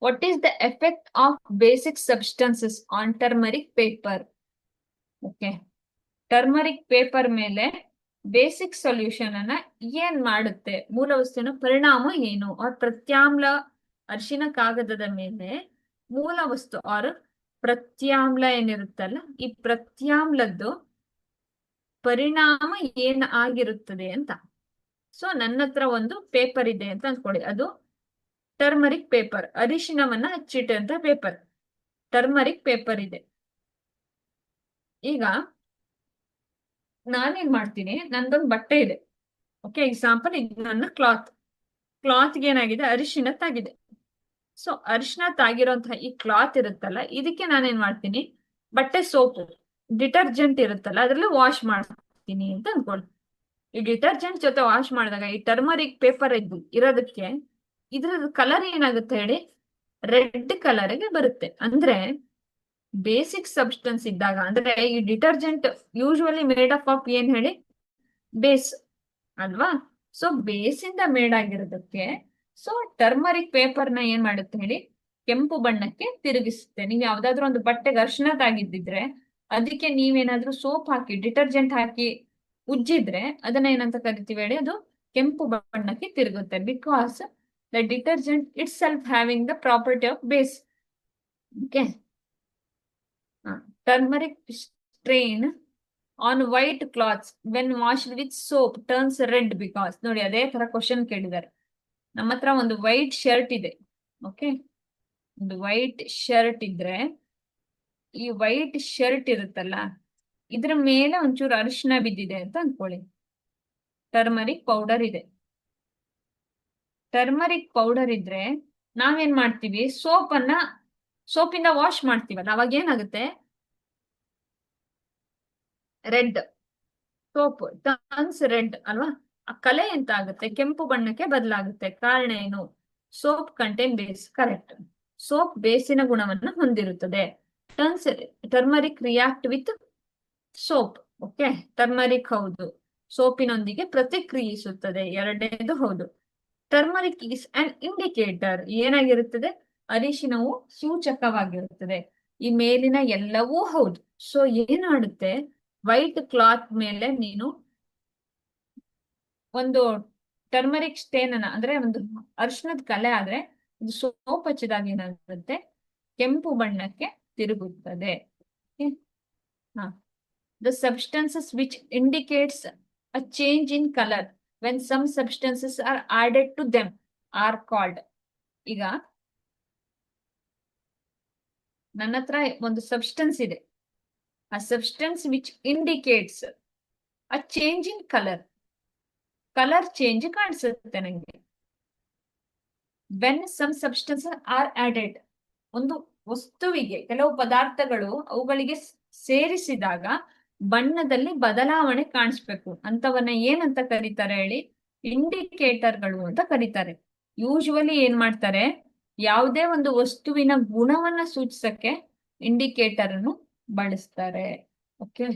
What is the effect of basic substances on turmeric paper? Okay. Turmeric paper ಮೇಲೆ ಬೇಸಿಕ್ ಸೊಲ್ಯೂಷನ್ ಅನ್ನ ಏನ್ ಮಾಡುತ್ತೆ? ಮೂಲ ವಸ್ತುವಿನ ಪರಿಣಾಮ ಏನು? ಅವ್ರ ಪ್ರತ್ಯಾಮ್ಲ ಅರಿಶಿನ ಕಾಗದದ ಮೇಲೆ ಮೂಲ ವಸ್ತು ಆರ್ ಪ್ರತ್ಯಾಮ್ಲ ಏನಿರುತ್ತಲ್ಲ, ಈ ಪ್ರತ್ಯಾಮ್ಲದ್ದು ಪರಿಣಾಮ ಏನ್ ಆಗಿರುತ್ತದೆ ಅಂತ. ಸೊ ನನ್ನ ಹತ್ರ ಒಂದು ಪೇಪರ್ ಇದೆ ಅಂತ ಅನ್ಕೊಳ್ಳಿ, ಅದು ಟರ್ಮರಿಕ್ ಪೇಪರ್, ಅರಿಶಿನವನ್ನ ಹಚ್ಚಿಟ್ಟಂತ ಪೇಪರ್, ಟರ್ಮರಿಕ್ ಪೇಪರ್ ಇದೆ. ಈಗ ನಾನೇನ್ ಮಾಡ್ತೀನಿ, ನಂದೊಂದು ಬಟ್ಟೆ ಇದೆ. ಓಕೆ, ಎಕ್ಸಾಂಪಲ್ ಇದು ನನ್ನ ಕ್ಲಾತ್ಗೆ ಏನಾಗಿದೆ? ಅರಿಶಿನ ತಾಗಿದೆ. ಸೊ ಅರಿಶಿನ ತಾಗಿರೋಂತಹ ಈ ಕ್ಲಾತ್ ಇರುತ್ತಲ್ಲ, ಇದಕ್ಕೆ ನಾನೇನ್ ಮಾಡ್ತೀನಿ? ಬಟ್ಟೆ ಸೋಪು ಡಿಟರ್ಜೆಂಟ್ ಇರುತ್ತಲ್ಲ ಅದ್ರಲ್ಲಿ ವಾಶ್ ಮಾಡ್ತೀನಿ ಅಂತ ಅನ್ಕೊಳ್ಳಿ. ಈ ಡಿಟರ್ಜೆಂಟ್ ಜೊತೆ ವಾಶ್ ಮಾಡಿದಾಗ ಈ ಟರ್ಮರಿಕ್ ಪೇಪರ್ ಇರೋದಕ್ಕೆ ಇದ್ರದ್ದು ಕಲರ್ ಏನಾಗುತ್ತೆ ಹೇಳಿ? ರೆಡ್ ಕಲರ್ಗೆ ಬರುತ್ತೆ. ಅಂದ್ರೆ ಬೇಸಿಕ್ ಸಬ್ಸ್ಟೆನ್ಸ್ ಇದ್ದಾಗ, ಅಂದ್ರೆ ಈ detergent usually made up of ಏನ್ ಹೇಳಿ? ಬೇಸ್ ಅಲ್ವಾ? ಸೊ ಬೇಸ್ ಇಂದ ಮೇಡ್ ಆಗಿರೋದಕ್ಕೆ ಸೊ ಟರ್ಮರಿಕ್ ಪೇಪರ್ ನ ಏನ್ ಮಾಡುತ್ತೆ ಹೇಳಿ? ಕೆಂಪು ಬಣ್ಣಕ್ಕೆ ತಿರುಗಿಸುತ್ತೆ. ನೀವು ಯಾವ್ದಾದ್ರು ಒಂದು ಬಟ್ಟೆಗೆ ಅರಿಶಿನ ತಾಗಿದ್ದಿದ್ರೆ ಅದಕ್ಕೆ ನೀವೇನಾದ್ರೂ ಸೋಪ್ ಹಾಕಿ ಡಿಟರ್ಜೆಂಟ್ ಹಾಕಿ ಉಜ್ಜಿದ್ರೆ ಅದನ್ನ ಏನಂತ ಕರಿತೀವಿ ಹೇಳಿ? ಅದು ಕೆಂಪು ಬಣ್ಣಕ್ಕೆ ತಿರುಗುತ್ತೆ. Because the detergent itself having the property of base. Okay. Turmeric stain on white cloths when washed with soap turns red because. ನೋಡಿ ಅದೇ ತರ ಕ್ವಶನ್ ಕೇಳಿದ್ದಾರೆ. ನಮ್ಮ ಹತ್ರ ಒಂದು ವೈಟ್ ಶರ್ಟ್ ಇದೆ. ಓಕೆ, ಒಂದು ವೈಟ್ ಶರ್ಟ್ ಇದ್ರೆ ಈ ವೈಟ್ ಶರ್ಟ್ ಇರುತ್ತಲ್ಲ ಇದ್ರ ಮೇಲೆ ಒಂಚೂರು ಅರಿಶಿನ ಬಿದ್ದಿದೆ ಅಂತ ಅನ್ಕೊಳ್ಳಿ. ಟರ್ಮರಿಕ್ ಪೌಡರ್ ಇದೆ. ಟರ್ಮರಿಕ್ ಪೌಡರ್ ಇದ್ರೆ ನಾವೇನ್ ಮಾಡ್ತೀವಿ? ಸೋಪಿಂದ ವಾಶ್ ಮಾಡ್ತೀವಲ್ಲ, ಅವಾಗ ಏನಾಗುತ್ತೆ? ರೆಡ್, ಸೋಪ್ ಟರ್ನ್ಸ್ ರೆಡ್ ಅಲ್ವಾ? ಆ ಕಲೆ ಎಂತ ಆಗುತ್ತೆ? ಕೆಂಪು ಬಣ್ಣಕ್ಕೆ ಬದಲಾಗುತ್ತೆ. ಕಾರಣ ಏನು? Soap contain base. Correct. Soap ಬೇಸಿನ ಗುಣವನ್ನು ಹೊಂದಿರುತ್ತದೆ. Turmeric react with soap. Okay, turmeric ಹೌದು, ಸೋಪಿನೊಂದಿಗೆ ಪ್ರತಿಕ್ರಿಯಿಸುತ್ತದೆ. ಎರಡನೇದು ಹೌದು. Turmeric is an indicator. ಏನಾಗಿರುತ್ತದೆ? ಅರಿಶಿನವು ಸೂಚಕವಾಗಿರುತ್ತದೆ. ಈ ಮೇಲಿನ ಎಲ್ಲವೂ ಹೌದು. ಸೊ ಏನಾಡುತ್ತೆ? ವೈಟ್ ಕ್ಲಾತ್ ಮೇಲೆ ನೀನು ಒಂದು ಟರ್ಮರಿಕ್ ಸ್ಟೇನ್ ಅನ್ನ, ಅಂದ್ರೆ ಒಂದು ಅರಿಶಿನದ ಕಲೆ ಆದ್ರೆ ಇದು ಸೋಪ್ ಹಚ್ಚಿದಾಗ ಏನಾಗುತ್ತೆ? ಕೆಂಪು ಬಣ್ಣಕ್ಕೆ ತಿರುಗುತ್ತದೆ. The substances which indicates a change in color when some substances are added to them are called. ಈಗ ನನ್ನ ಹತ್ರ ಒಂದು ಸಬ್ಸ್ಟೆನ್ಸ್ ಇದೆ. ಆ substance which indicates a change in colour change ಕಾಣಿಸುತ್ತೆ ನಂಗೆ. When some substances are added, ಒಂದು ವಸ್ತುವಿಗೆ ಕೆಲವು ಪದಾರ್ಥಗಳು ಅವುಗಳಿಗೆ ಸೇರಿಸಿದಾಗ ಬಣ್ಣದಲ್ಲಿ ಬದಲಾವಣೆ ಕಾಣಿಸ್ಬೇಕು. ಅಂತವನ್ನ ಏನಂತ ಕರೀತಾರೆ ಹೇಳಿ? ಇಂಡಿಕೇಟರ್ಗಳು ಅಂತ ಕರೀತಾರೆ. ಯೂಶುವಲಿ ಏನ್ ಮಾಡ್ತಾರೆ? ಯಾವುದೇ ಒಂದು ವಸ್ತುವಿನ ಗುಣವನ್ನ ಸೂಚಿಸಕ್ಕೆ ಇಂಡಿಕೇಟರ್ ಅನ್ನು ಬಳಸ್ತಾರೆ. Okay,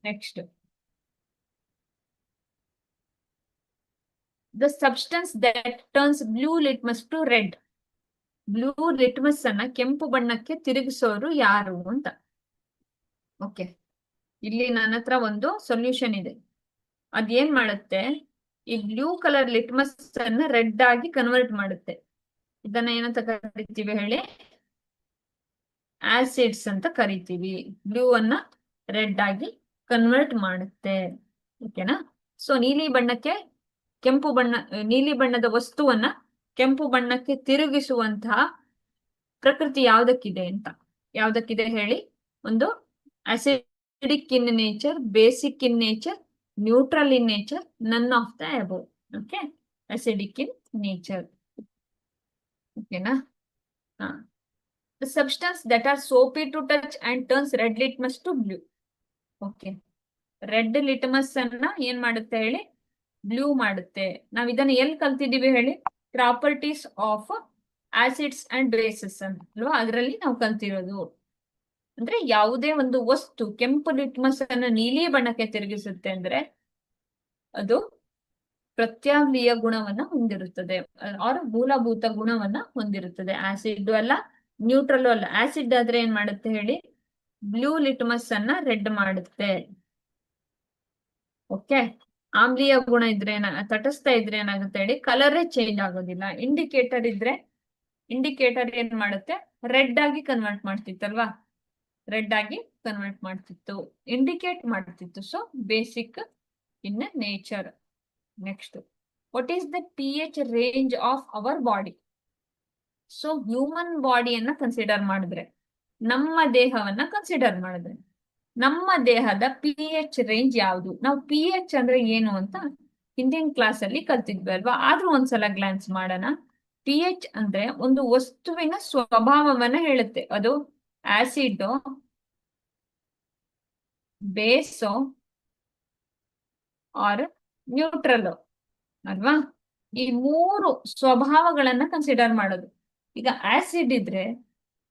next the substance that turns blue litmus to red. Blue litmus ಅನ್ನ ಕೆಂಪು ಬಣ್ಣಕ್ಕೆ ತಿರುಗಿಸೋರು ಯಾರು ಅಂತ. ಓಕೆ, ಇಲ್ಲಿ ನನ್ನ ಹತ್ರ ಒಂದು ಸೊಲ್ಯೂಷನ್ ಇದೆ. ಅದೇನ್ ಮಾಡುತ್ತೆ, ಈ ಬ್ಲೂ ಕಲರ್ ಲಿಟ್ಮಸ್ ಅನ್ನ ರೆಡ್ ಆಗಿ ಕನ್ವರ್ಟ್ ಮಾಡುತ್ತೆ. ಇದನ್ನ ಏನಂತ ಕರಿತೀವಿ ಹೇಳಿ? ಆಸಿಡ್ಸ್ ಅಂತ ಕರಿತೀವಿ. ಬ್ಲೂ ಅನ್ನ ರೆಡ್ ಆಗಿ ಕನ್ವರ್ಟ್ ಮಾಡುತ್ತೆ. ಓಕೆನಾ? ಸೊ ನೀಲಿ ಬಣ್ಣದ ವಸ್ತುವನ್ನ ಕೆಂಪು ಬಣ್ಣಕ್ಕೆ ತಿರುಗಿಸುವಂತಹ ಪ್ರಕೃತಿ ಯಾವ್ದಕ್ಕಿದೆ ಅಂತ. ಯಾವ್ದಕ್ಕಿದೆ ಹೇಳಿ? ಒಂದು acidic in nature, basic in nature, neutral in nature, none of the above. Okay, acidic in nature. ಓಕೆನಾ? The substance that are soapy to touch and turns red litmus to blue. Okay, red litmus ಅನ್ನ ಏನ್ ಮಾಡುತ್ತೆ ಹೇಳಿ? Blue ಮಾಡುತ್ತೆ. ನಾವ್ ಇದನ್ನ ಎಲ್ಲಿ ಕಲ್ತಿದೀವಿ ಹೇಳಿ? Properties of acids and basis ಅಲ್ವಾ, ಅದರಲ್ಲಿ ನಾವು ಕಲ್ತಿರೋದು. ಅಂದ್ರೆ ಯಾವುದೇ ಒಂದು ವಸ್ತು ಕೆಂಪು ಲಿಟ್ಮಸ್ ಅನ್ನ ನೀಲಿ ಬಣ್ಣಕ್ಕೆ ತಿರುಗಿಸುತ್ತೆ ಅಂದ್ರೆ ಅದು ಪ್ರತ್ಯಾಮ್ಲೀಯ ಗುಣವನ್ನ ಹೊಂದಿರುತ್ತದೆ, ಅವರ ಮೂಲಭೂತ ಗುಣವನ್ನ ಹೊಂದಿರುತ್ತದೆ. ಆಸಿಡ್ ಅಲ್ಲ, ನ್ಯೂಟ್ರಲ್ ಅಲ್ಲ. ಆಸಿಡ್ ಆದ್ರೆ ಏನ್ ಮಾಡುತ್ತೆ ಹೇಳಿ? ಬ್ಲೂ ಲಿಟ್ಮಸ್ ಅನ್ನ ರೆಡ್ ಮಾಡುತ್ತೆ. ಓಕೆ, ಆಮ್ಲೀಯ ಗುಣ ಇದ್ರೆ ತಟಸ್ಥ ಇದ್ರೆ ಏನಾಗುತ್ತೆ ಹೇಳಿ? ಕಲರೇ ಚೇಂಜ್ ಆಗೋದಿಲ್ಲ. ಇಂಡಿಕೇಟರ್ ಏನ್ ಮಾಡುತ್ತೆ? ರೆಡ್ ಆಗಿ ಕನ್ವರ್ಟ್ ಮಾಡ್ತಿತ್ತಲ್ವಾ? ರೆಡ್ ಆಗಿ ಕನ್ವರ್ಟ್ ಮಾಡ್ತಿತ್ತು, ಇಂಡಿಕೇಟ್ ಮಾಡ್ತಿತ್ತು. So basic in nature. Next, what is the pH range of our body? So human ಬಾಡಿಯನ್ನ ಕನ್ಸಿಡರ್ ಮಾಡಿದ್ರೆ, ನಮ್ಮ ದೇಹವನ್ನ ಕನ್ಸಿಡರ್ ಮಾಡಿದ್ರೆ, ನಮ್ಮ ದೇಹದ pH ರೇಂಜ್ ಯಾವುದು? ನಾವು pH ಅಂದ್ರೆ ಏನು ಅಂತ ಹಿಂದಿನ ಕ್ಲಾಸ್ ಅಲ್ಲಿ ಕಲ್ತಿದ್ವಿ ಅಲ್ವಾ? ಆದ್ರೂ ಒಂದ್ಸಲ ಗ್ಲಾನ್ಸ್ ಮಾಡೋಣ. pH ಅಂದ್ರೆ ಒಂದು ವಸ್ತುವಿನ ಸ್ವಭಾವವನ್ನ ಹೇಳುತ್ತೆ. ಅದು ಆಸಿಡ್, ಬೇಸೋ ಆರ್ ನ್ಯೂಟ್ರಲ್ ಅಲ್ವಾ? ಈ ಮೂರು ಸ್ವಭಾವಗಳನ್ನ ಕನ್ಸಿಡರ್ ಮಾಡೋದು. ಈಗ ಆಸಿಡ್ ಇದ್ರೆ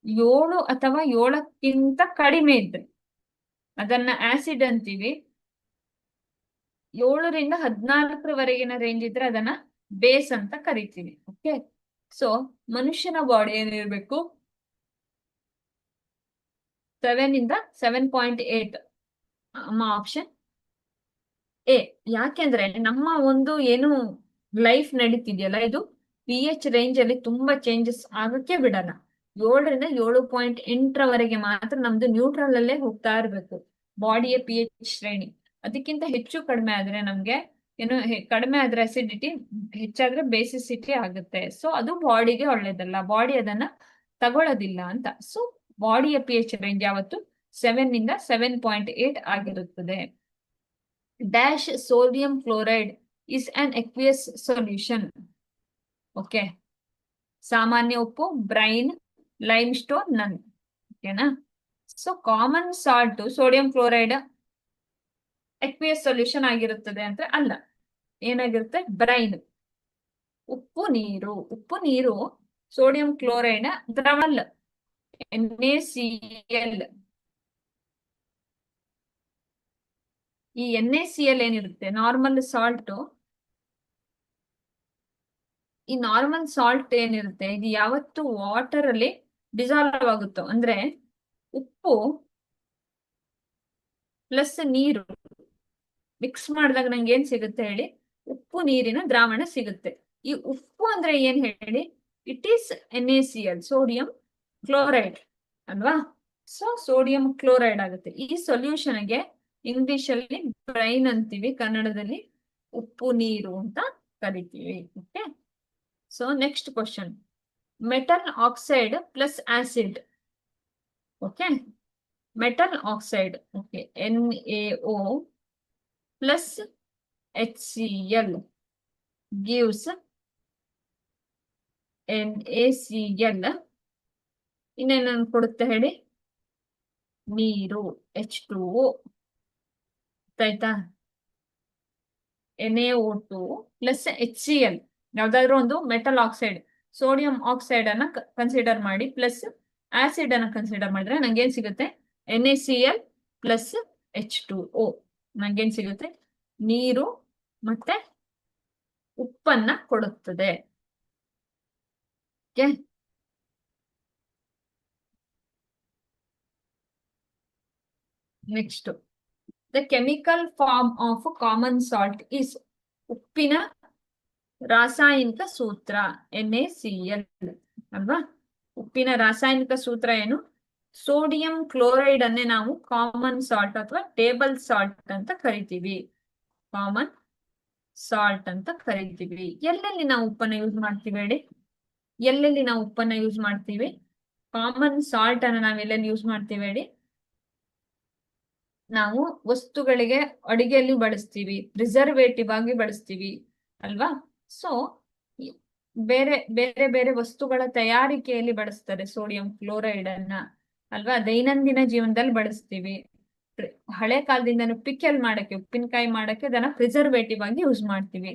7 ಅಥವಾ 7ಕ್ಕಿಂತ ಕಡಿಮೆ ಇದ್ರೆ ಅದನ್ನ ಆಸಿಡ್ ಅಂತೀವಿ. 7ರಿಂದ 14ರವರೆಗಿನ ರೇಂಜ್ ಇದ್ರೆ ಅದನ್ನ ಬೇಸ್ ಅಂತ ಕರಿತೀವಿ. ಓಕೆ, ಸೊ ಮನುಷ್ಯನ ಬಾಡಿ ಏನಿರ್ಬೇಕು? 7 ಇಂದ 7.8. Option A. ಯಾಕೆಂದ್ರೆ ನಮ್ಮ ಒಂದು ಏನು ಲೈಫ್ ನಡೀತಿದೆಯಲ್ಲ, ಇದು pH ರೇಂಜ್ ಅಲ್ಲಿ ತುಂಬಾ ಚೇಂಜಸ್ ಆಗಕ್ಕೆ ಬಿಡಲ್ಲ. 7ರಿಂದ 7.8ರವರೆಗೆ ಮಾತ್ರ ನಮ್ದು ನ್ಯೂಟ್ರಲ್ ಅಲ್ಲೇ ಹೋಗ್ತಾ ಇರ್ಬೇಕು ಬಾಡಿಯ pH ಶ್ರೇಣಿ. ಅದಕ್ಕಿಂತ ಹೆಚ್ಚು ಕಡಿಮೆ ಆದ್ರೆ ನಮ್ಗೆ ಏನು, ಕಡಿಮೆ ಆದ್ರೆ ಅಸಿಡಿಟಿ, ಹೆಚ್ಚಾದ್ರೆ ಬೇಸಿಸಿಟಿ ಆಗುತ್ತೆ. ಸೊ ಅದು ಬಾಡಿಗೆ ಒಳ್ಳೇದಲ್ಲ, ಬಾಡಿ ಅದನ್ನ ತಗೊಳ್ಳೋದಿಲ್ಲ ಅಂತ. ಸೊ ಬಾಡಿಯ pH ರೇಂಜ್ ಯಾವತ್ತು 7ಇಂದ 7.8 ಆಗಿರುತ್ತದೆ. Dash sodium chloride is an aqueous solution. Okay, ಸಾಮಾನ್ಯ ಉಪ್ಪು, ಬ್ರೈನ್, ಲೈಮ್ ಸ್ಟೋನ್, ನನ್. ಓಕೆನಾ? So common salt sodium chloride aqueous solution ಆಗಿರುತ್ತದೆ ಅಂದ್ರೆ ಅಲ್ಲ. ಏನಾಗಿರುತ್ತೆ? ಬ್ರೈನ್, ಉಪ್ಪು ನೀರು ಸೋಡಿಯಂ ಕ್ಲೋರೈಡ್ ದ್ರವಲ್, NaCl. ಈ NaCl ಏನಿರುತ್ತೆ ನಾರ್ಮಲ್ ಸಾಲ್ಟ್, ಈ ನಾರ್ಮಲ್ ಸಾಲ್ಟ್ ಏನಿರುತ್ತೆ ಇದು ಯಾವತ್ತು ವಾಟರ್ ಅಲ್ಲಿ ಡಿಸಾಲ್ವ್ ಆಗುತ್ತೋ, ಅಂದ್ರೆ ಉಪ್ಪು ಪ್ಲಸ್ ನೀರು ಮಿಕ್ಸ್ ಮಾಡಿದಾಗ ನಂಗೆ ಏನ್ ಸಿಗುತ್ತೆ ಹೇಳಿ? ಉಪ್ಪು ನೀರಿನ ದ್ರಾವಣ ಸಿಗುತ್ತೆ. ಈ ಉಪ್ಪು ಅಂದ್ರೆ ಏನ್ ಹೇಳಿ? It is NaCl, sodium chloride ಅಲ್ವಾ? ಸೊ ಸೋಡಿಯಂ ಕ್ಲೋರೈಡ್ ಆಗುತ್ತೆ. ಈ ಸೊಲ್ಯೂಷನ್ಗೆ ಇಂಗ್ಲಿಷ್ ಅಲ್ಲಿ ಬ್ರೈನ್ ಅಂತೀವಿ, ಕನ್ನಡದಲ್ಲಿ ಉಪ್ಪು ನೀರು ಅಂತ ಕರಿತೀವಿ. Okay, so next question, metal oxide plus acid. Okay, metal oxide, okay, NaO plus HCl gives NaCl. ಇನ್ನೇನನ್ನು ಕೊಡುತ್ತೆ ಹೇಳಿ? ನೀರು, H2O. ಆಯ್ತಾ? NaO2 ಪ್ಲಸ್ HCl ಯಾವ್ದಾದ್ರು ಒಂದು ಮೆಟಲ್ ಆಕ್ಸೈಡ್ ಸೋಡಿಯಂ ಆಕ್ಸೈಡ್ ಅನ್ನ ಕನ್ಸಿಡರ್ ಮಾಡಿ ಪ್ಲಸ್ ಆಸಿಡ್ ಅನ್ನ ಕನ್ಸಿಡರ್ ಮಾಡಿದ್ರೆ ನಂಗೇನ್ ಸಿಗುತ್ತೆ NaCl ಪ್ಲಸ್ H2O. ನಂಗೇನ್ ಸಿಗುತ್ತೆ ನೀರು ಮತ್ತೆ ಉಪ್ಪನ್ನ ಕೊಡುತ್ತದೆ. Next the chemical form of common salt is ಉಪ್ಪಿನ ರಾಸಾಯನಿಕ ಸೂತ್ರ NaCl ಅಲ್ವಾ. ಉಪ್ಪಿನ ರಾಸಾಯನಿಕ ಸೂತ್ರ ಏನು? ಸೋಡಿಯಂ ಕ್ಲೋರೈಡ್ ಅನ್ನೇ ನಾವು ಕಾಮನ್ ಸಾಲ್ಟ್ ಅಥವಾ ಟೇಬಲ್ ಸಾಲ್ಟ್ ಅಂತ ಕರಿತೀವಿ. ಕಾಮನ್ ಸಾಲ್ಟ್ ಅಂತ ಕರಿತೀವಿ. ಎಲ್ಲೆಲ್ಲಿ ನಾವು ಉಪ್ಪನ್ನ ಯೂಸ್ ಮಾಡ್ತೀವಿ ಹೇಳಿ? ಎಲ್ಲೆಲ್ಲಿ ನಾವು ಉಪ್ಪನ್ನ ಯೂಸ್ ಮಾಡ್ತೀವಿ? ಕಾಮನ್ ಸಾಲ್ಟ್ ಅನ್ನ ನಾವ್ ಎಲ್ಲೆಲ್ಲಿ ಯೂಸ್ ಮಾಡ್ತೀವಿ ಹೇಳಿ? ನಾವು ವಸ್ತುಗಳಿಗೆ ಅಡಿಗೆಯಲ್ಲಿ ಬಳಸ್ತೀವಿ, ಪ್ರಿಸರ್ವೇಟಿವ್ ಆಗಿ ಬಳಸ್ತೀವಿ ಅಲ್ವಾ. ಸೊ ಬೇರೆ ಬೇರೆ ಬೇರೆ ವಸ್ತುಗಳ ತಯಾರಿಕೆಯಲ್ಲಿ ಬಳಸ್ತಾರೆ ಸೋಡಿಯಂ ಕ್ಲೋರೈಡ್ ಅನ್ನ ಅಲ್ವಾ. ದೈನಂದಿನ ಜೀವನದಲ್ಲಿ ಬಳಸ್ತೀವಿ. ಹಳೆ ಕಾಲದಿಂದನೂ ಪಿಕಲ್ ಮಾಡಕ್ಕೆ, ಉಪ್ಪಿನಕಾಯಿ ಮಾಡಕ್ಕೆ ಅದನ್ನ ಪ್ರಿಸರ್ವೇಟಿವ್ ಆಗಿ ಯೂಸ್ ಮಾಡ್ತೀವಿ.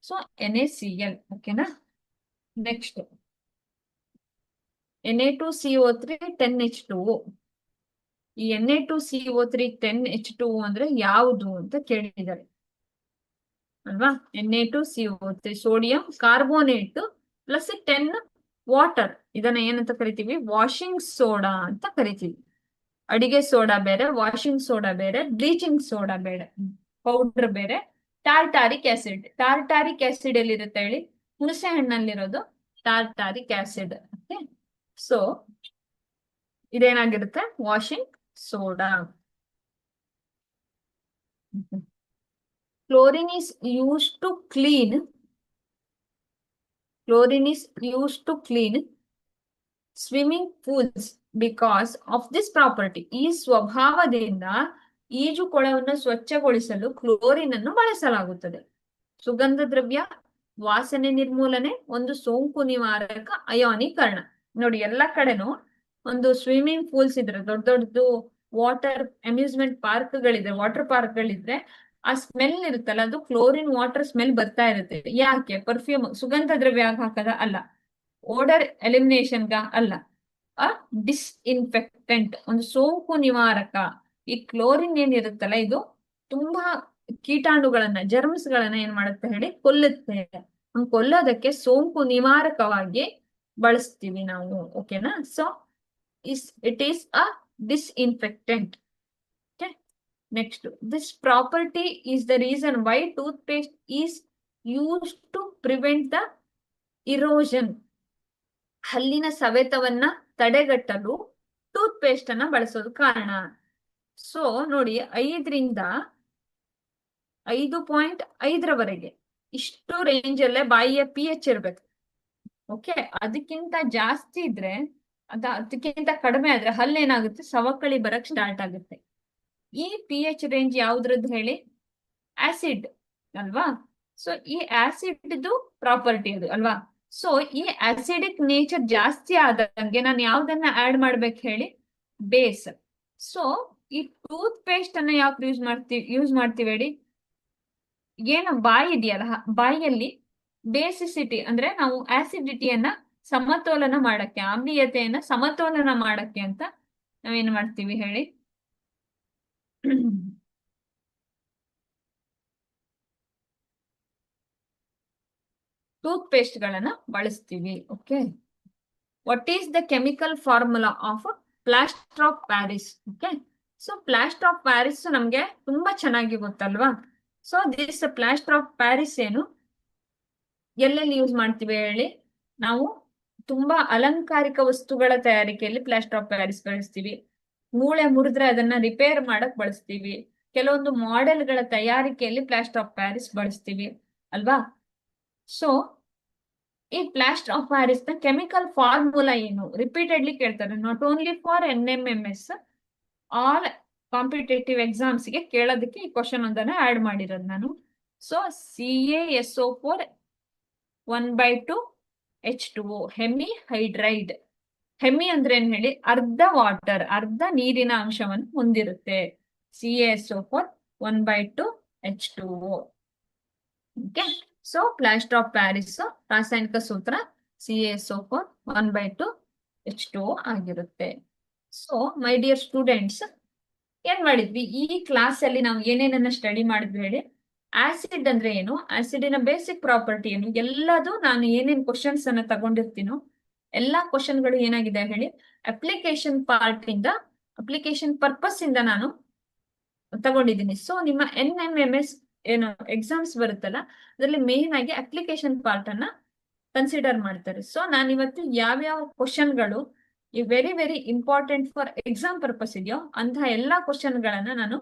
ಸೊ NaCl ಓಕೆನಾ. Next Na2CO3 10H2O. ಈ Na2CO3 10H2O ಅಂದ್ರೆ ಯಾವುದು ಅಂತ ಕೇಳಿದ್ದಾರೆ ಅಲ್ವಾ. Na2CO3 sodium carbonate plus 10 water. ಇದನ್ನ ಏನಂತ ಕರಿತೀವಿ? ವಾಷಿಂಗ್ ಸೋಡಾ ಅಂತ ಕರಿತೀವಿ. ಅಡಿಗೆ ಸೋಡಾ ಬೇರೆ, ವಾಷಿಂಗ್ ಸೋಡಾ ಬೇರೆ, ಬ್ಲೀಚಿಂಗ್ ಸೋಡಾ ಬೇರೆ, ಪೌಡರ್ ಬೇರೆ. Tartaric acid. ಟಾರ್ಟಾರಿಕ್ ಆಸಿಡ್ ಎಲ್ಲಿರುತ್ತೆ ಹೇಳಿ? ಹುಣಸೆ ಹಣ್ಣಲ್ಲಿರೋದು ಟಾರ್ಟಾರಿಕ್ ಆಸಿಡ್. ಓಕೆ. ಸೊ ಇದೇನಾಗಿರುತ್ತೆ? Washing soda. Chlorine is used to clean. Chlorine is used to clean swimming pools because of this property. ಈ ಸ್ವಭಾವದಿಂದ ಈಜು ಕೊಳವನ್ನು ಸ್ವಚ್ಛಗೊಳಿಸಲು ಕ್ಲೋರಿನ್ ಅನ್ನು ಬಳಸಲಾಗುತ್ತದೆ. ಸುಗಂಧ ದ್ರವ್ಯ, ವಾಸನೆ ನಿರ್ಮೂಲನೆ, ಒಂದು ಸೋಂಕು ನಿವಾರಕ, ಅಯಾನೀಕರಣ. ನೋಡಿ ಎಲ್ಲ ಕಡೆನೂ ಒಂದು ಸ್ವಿಮ್ಮಿಂಗ್ ಪೂಲ್ಸ್ ಇದ್ರೆ, ದೊಡ್ಡ ದೊಡ್ಡದು ವಾಟರ್ ಅಮ್ಯೂಸ್ಮೆಂಟ್ ಪಾರ್ಕ್ಗಳಿದ್ರೆ, ವಾಟರ್ ಪಾರ್ಕ್ಗಳಿದ್ರೆ ಆ ಸ್ಮೆಲ್ ಇರುತ್ತಲ್ಲ, ಅದು ಕ್ಲೋರಿನ್ ವಾಟರ್ ಸ್ಮೆಲ್ ಬರ್ತಾ ಇರುತ್ತೆ. ಯಾಕೆ? ಪರ್ಫ್ಯೂಮ್, ಸುಗಂಧ ದ್ರವ್ಯ ಹಾಕದ ಅಲ್ಲ, ಓಡರ್ ಎಲಿಮಿನೇಷನ್ಗ ಅಲ್ಲ, ಡಿಸ್ಇನ್ಫೆಕ್ಟೆಂಟ್, ಒಂದು ಸೋಂಕು ನಿವಾರಕ. ಈ ಕ್ಲೋರಿನ್ ಏನಿರುತ್ತಲ್ಲ ಇದು ತುಂಬಾ ಕೀಟಾಣುಗಳನ್ನ, ಜರ್ಮ್ಸ್ ಗಳನ್ನ ಏನ್ ಮಾಡುತ್ತೆ ಹೇಳಿ? ಕೊಲ್ಲುತ್ತೆ. ಕೊಲ್ಲೋದಕ್ಕೆ ಸೋಂಕು ನಿವಾರಕವಾಗಿ ಬಳಸ್ತೀವಿ ನಾವು. ಓಕೆನಾ. So it is a disinfectant. Next, this property is the reason why toothpaste is used to prevent the erosion. ಹಲ್ಲಿನ ಸವೆತವನ್ನ ತಡೆಗಟ್ಟಲು ಟೂತ್ ಪೇಸ್ಟ್ ಅನ್ನ ಬಳಸೋದು ಕಾರಣ. ಸೊ ನೋಡಿ, 5ರಿಂದ 5.5 ಇಷ್ಟು ರೇಂಜ್ ಅಲ್ಲೇ ಬಾಯಿಯ pH ಇರ್ಬೇಕು. ಓಕೆ. ಅದಕ್ಕಿಂತ ಜಾಸ್ತಿ ಇದ್ರೆ, ಅದಕ್ಕಿಂತ ಕಡಿಮೆ ಆದ್ರೆ ಹಲ್ಲೇನಾಗುತ್ತೆ? ಸವಕಳಿ ಬರಕ್ ಸ್ಟಾರ್ಟ್ ಆಗುತ್ತೆ. ಈ pH ರೇಂಜ್ ಯಾವ್ದ್ರದ್ದು ಹೇಳಿ? ಆಸಿಡ್ ಅಲ್ವಾ. ಸೊ ಈ ಆಸಿಡ್ ಪ್ರಾಪರ್ಟಿ ಅದು ಅಲ್ವಾ. ಸೊ ಈ ಆಸಿಡಿಕ್ ನೇಚರ್ ಜಾಸ್ತಿ ಆದಂಗೆ ನಾನು ಯಾವ್ದನ್ನ ಆಡ್ ಮಾಡ್ಬೇಕು ಹೇಳಿ? ಬೇಸ್. ಸೊ ಈ ಟೂತ್ ಪೇಸ್ಟ್ ಅನ್ನ ಯಾಕೆ ಯೂಸ್ ಮಾಡ್ತೀವಿ ಹೇಳಿ? ಏನು ಬಾಯಿ ಇದೆಯಲ್ಲ, ಬಾಯಿಯಲ್ಲಿ ಬೇಸಿಸಿಟಿ ಅಂದ್ರೆ ನಾವು ಆಸಿಡಿಟಿಯನ್ನ ಸಮತೋಲನ ಮಾಡಕ್ಕೆ, ಆಮ್ಲೀಯತೆಯನ್ನ ಸಮತೋಲನ ಮಾಡಕ್ಕೆ ಅಂತ ನಾವೇನ್ ಮಾಡ್ತೀವಿ ಹೇಳಿ? ಟೂತ್ ಪೇಸ್ಟ್ ಗಳನ್ನ ಬಳಸ್ತೀವಿ. Okay. What is the chemical formula of plaster of Paris? Okay. So plaster of Paris ನಮ್ಗೆ ತುಂಬಾ ಚೆನ್ನಾಗಿ ಗೊತ್ತಲ್ವಾ. So this plaster of Paris ಏನು, ಎಲ್ಲೆಲ್ಲಿ ಯೂಸ್ ಮಾಡ್ತೀವಿ ಹೇಳಿ? ನಾವು ತುಂಬಾ ಅಲಂಕಾರಿಕ ವಸ್ತುಗಳ ತಯಾರಿಕೆಯಲ್ಲಿ ಪ್ಲಾಸ್ಟರ್ ಆಫ್ ಪ್ಯಾರಿಸ್ ಬಳಸ್ತೀವಿ. ಮೂಳೆ ಮುರಿದ್ರೆ ಅದನ್ನ ರಿಪೇರ್ ಮಾಡಕ್ ಬಳಸ್ತೀವಿ. ಕೆಲವೊಂದು ಮಾಡೆಲ್ಗಳ ತಯಾರಿಕೆಯಲ್ಲಿ ಪ್ಲಾಸ್ಟರ್ ಆಫ್ ಪ್ಯಾರಿಸ್ ಬಳಸ್ತೀವಿ ಅಲ್ವಾ. ಸೊ ಈ ಪ್ಲಾಸ್ಟರ್ ಆಫ್ ಪ್ಯಾರಿಸ್ ನ ಕೆಮಿಕಲ್ ಫಾರ್ಮುಲಾ ಏನು? ರಿಪೀಟೆಡ್ಲಿ ಕೇಳ್ತಾರೆ. Not only for NMMS, all competitive exams ಗೆ ಕೇಳೋದಕ್ಕೆ ಈ ಕ್ವಶನ್ ಒಂದನ್ನ ಆಡ್ ಮಾಡಿರೋದು ನಾನು. So CaSO4 1/2 H2O, hemi hydride. Hemi ಅಂದ್ರೆ ಏನ್ ಹೇಳಿ? ಅರ್ಧ ವಾಟರ್, ಅರ್ಧ ನೀರಿನ ಅಂಶವನ್ನು ಹೊಂದಿರುತ್ತೆ. CaSO4 1/2 H2O. Okay. So plaster of Paris ರಾಸಾಯನಿಕ ಸೂತ್ರ CaSO4 1/2 H2O ಆಗಿರುತ್ತೆ. ಸೊ ಮೈ ಡಿಯರ್ ಸ್ಟೂಡೆಂಟ್ಸ್, ಏನ್ ಮಾಡಿದ್ವಿ ಈ ಕ್ಲಾಸ್ ಅಲ್ಲಿ ನಾವು ಏನೇನನ್ನ ಸ್ಟಡಿ ಮಾಡಿದ್ವಿ ಹೇಳಿ. ಆಸಿಡ್ ಅಂದ್ರೆ ಏನು, ಆಸಿಡಿನ ಬೇಸಿಕ್ ಪ್ರಾಪರ್ಟಿ ಏನು, ಎಲ್ಲದು ನಾನು ಏನೇನ್ ಕ್ವಶನ್ಸ್ ಅನ್ನ ತಗೊಂಡಿರ್ತೀನೋ ಎಲ್ಲಾ ಕ್ವಶನ್ಗಳು ಏನಾಗಿದೆ ಹೇಳಿ ಅಪ್ಲಿಕೇಶನ್ ಪಾರ್ಟ್ ಇಂದ, ಅಪ್ಲಿಕೇಶನ್ ಪರ್ಪಸ್ ಇಂದ ನಾನು ತಗೊಂಡಿದ್ದೀನಿ. ಸೊ ನಿಮ್ಮ NMMS ಏನು ಎಕ್ಸಾಮ್ಸ್ ಬರುತ್ತಲ್ಲ ಅದರಲ್ಲಿ ಮೇನ್ ಆಗಿ ಅಪ್ಲಿಕೇಶನ್ ಪಾರ್ಟ್ ಅನ್ನ ಕನ್ಸಿಡರ್ ಮಾಡ್ತಾರೆ. ಸೊ ನಾನು ಇವತ್ತು ಯಾವ್ಯಾವ ಕ್ವಶನ್ಗಳು ಈ very very important for exam purpose ಇದೆಯೋ ಅಂತಹ ಎಲ್ಲಾ ಕ್ವಶನ್ ಗಳನ್ನ ನಾನು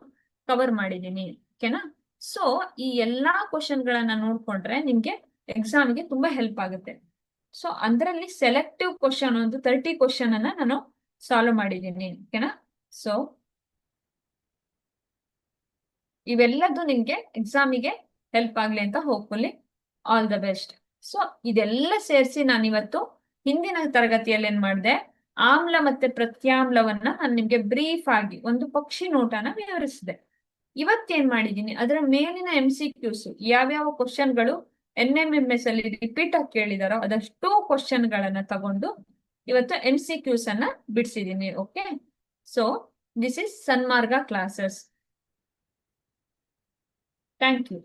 ಕವರ್ ಮಾಡಿದ್ದೀನಿ. ಓಕೆನಾ? ಸೊ ಈ ಎಲ್ಲಾ ಕ್ವಶನ್ ಗಳನ್ನ ನೋಡ್ಕೊಂಡ್ರೆ ನಿಮ್ಗೆ ಎಕ್ಸಾಮ್ಗೆ ತುಂಬಾ ಹೆಲ್ಪ್ ಆಗುತ್ತೆ. ಸೊ ಅದರಲ್ಲಿ ಸೆಲೆಕ್ಟಿವ್ ಕ್ವಶನ್ ಒಂದು 30 ಕ್ವಶನ್ ಅನ್ನ ನಾನು ಸಾಲ್ವ್ ಮಾಡಿದ್ದೀನಿ. ಓಕೆನಾ? ಸೊ ಇವೆಲ್ಲದು ನಿಮ್ಗೆ ಎಕ್ಸಾಮಿಗೆ ಹೆಲ್ಪ್ ಆಗ್ಲಿ ಅಂತ hopefully all the best. So ಇದೆಲ್ಲ ಸೇರಿಸಿ ನಾನು ಇವತ್ತು ಹಿಂದಿನ ತರಗತಿಯಲ್ಲಿ ಏನ್ ಮಾಡಿದೆ, ಆಮ್ಲ ಮತ್ತೆ ಪ್ರತ್ಯಾಮ್ಲವನ್ನ ನಾನು ನಿಮ್ಗೆ ಬ್ರೀಫ್ ಆಗಿ ಒಂದು ಪಕ್ಷಿ ನೋಟನ ವಿವರಿಸಿದೆ. ಇವತ್ತೇನ್ ಮಾಡಿದೀನಿ ಅದರ ಮೇಲಿನ MCQs ಯಾವ್ಯಾವ ಕ್ವಶನ್ಗಳು NMMS ಅಲ್ಲಿ ರಿಪೀಟ್ ಆಗಿ ಕೇಳಿದಾರೋ ಅದಷ್ಟು ಕ್ವಶನ್ ಗಳನ್ನ ತಗೊಂಡು ಇವತ್ತು MCQs ಅನ್ನ ಬಿಡಿಸಿದೀನಿ. Okay, so this is Sanmarga classes. Thank you.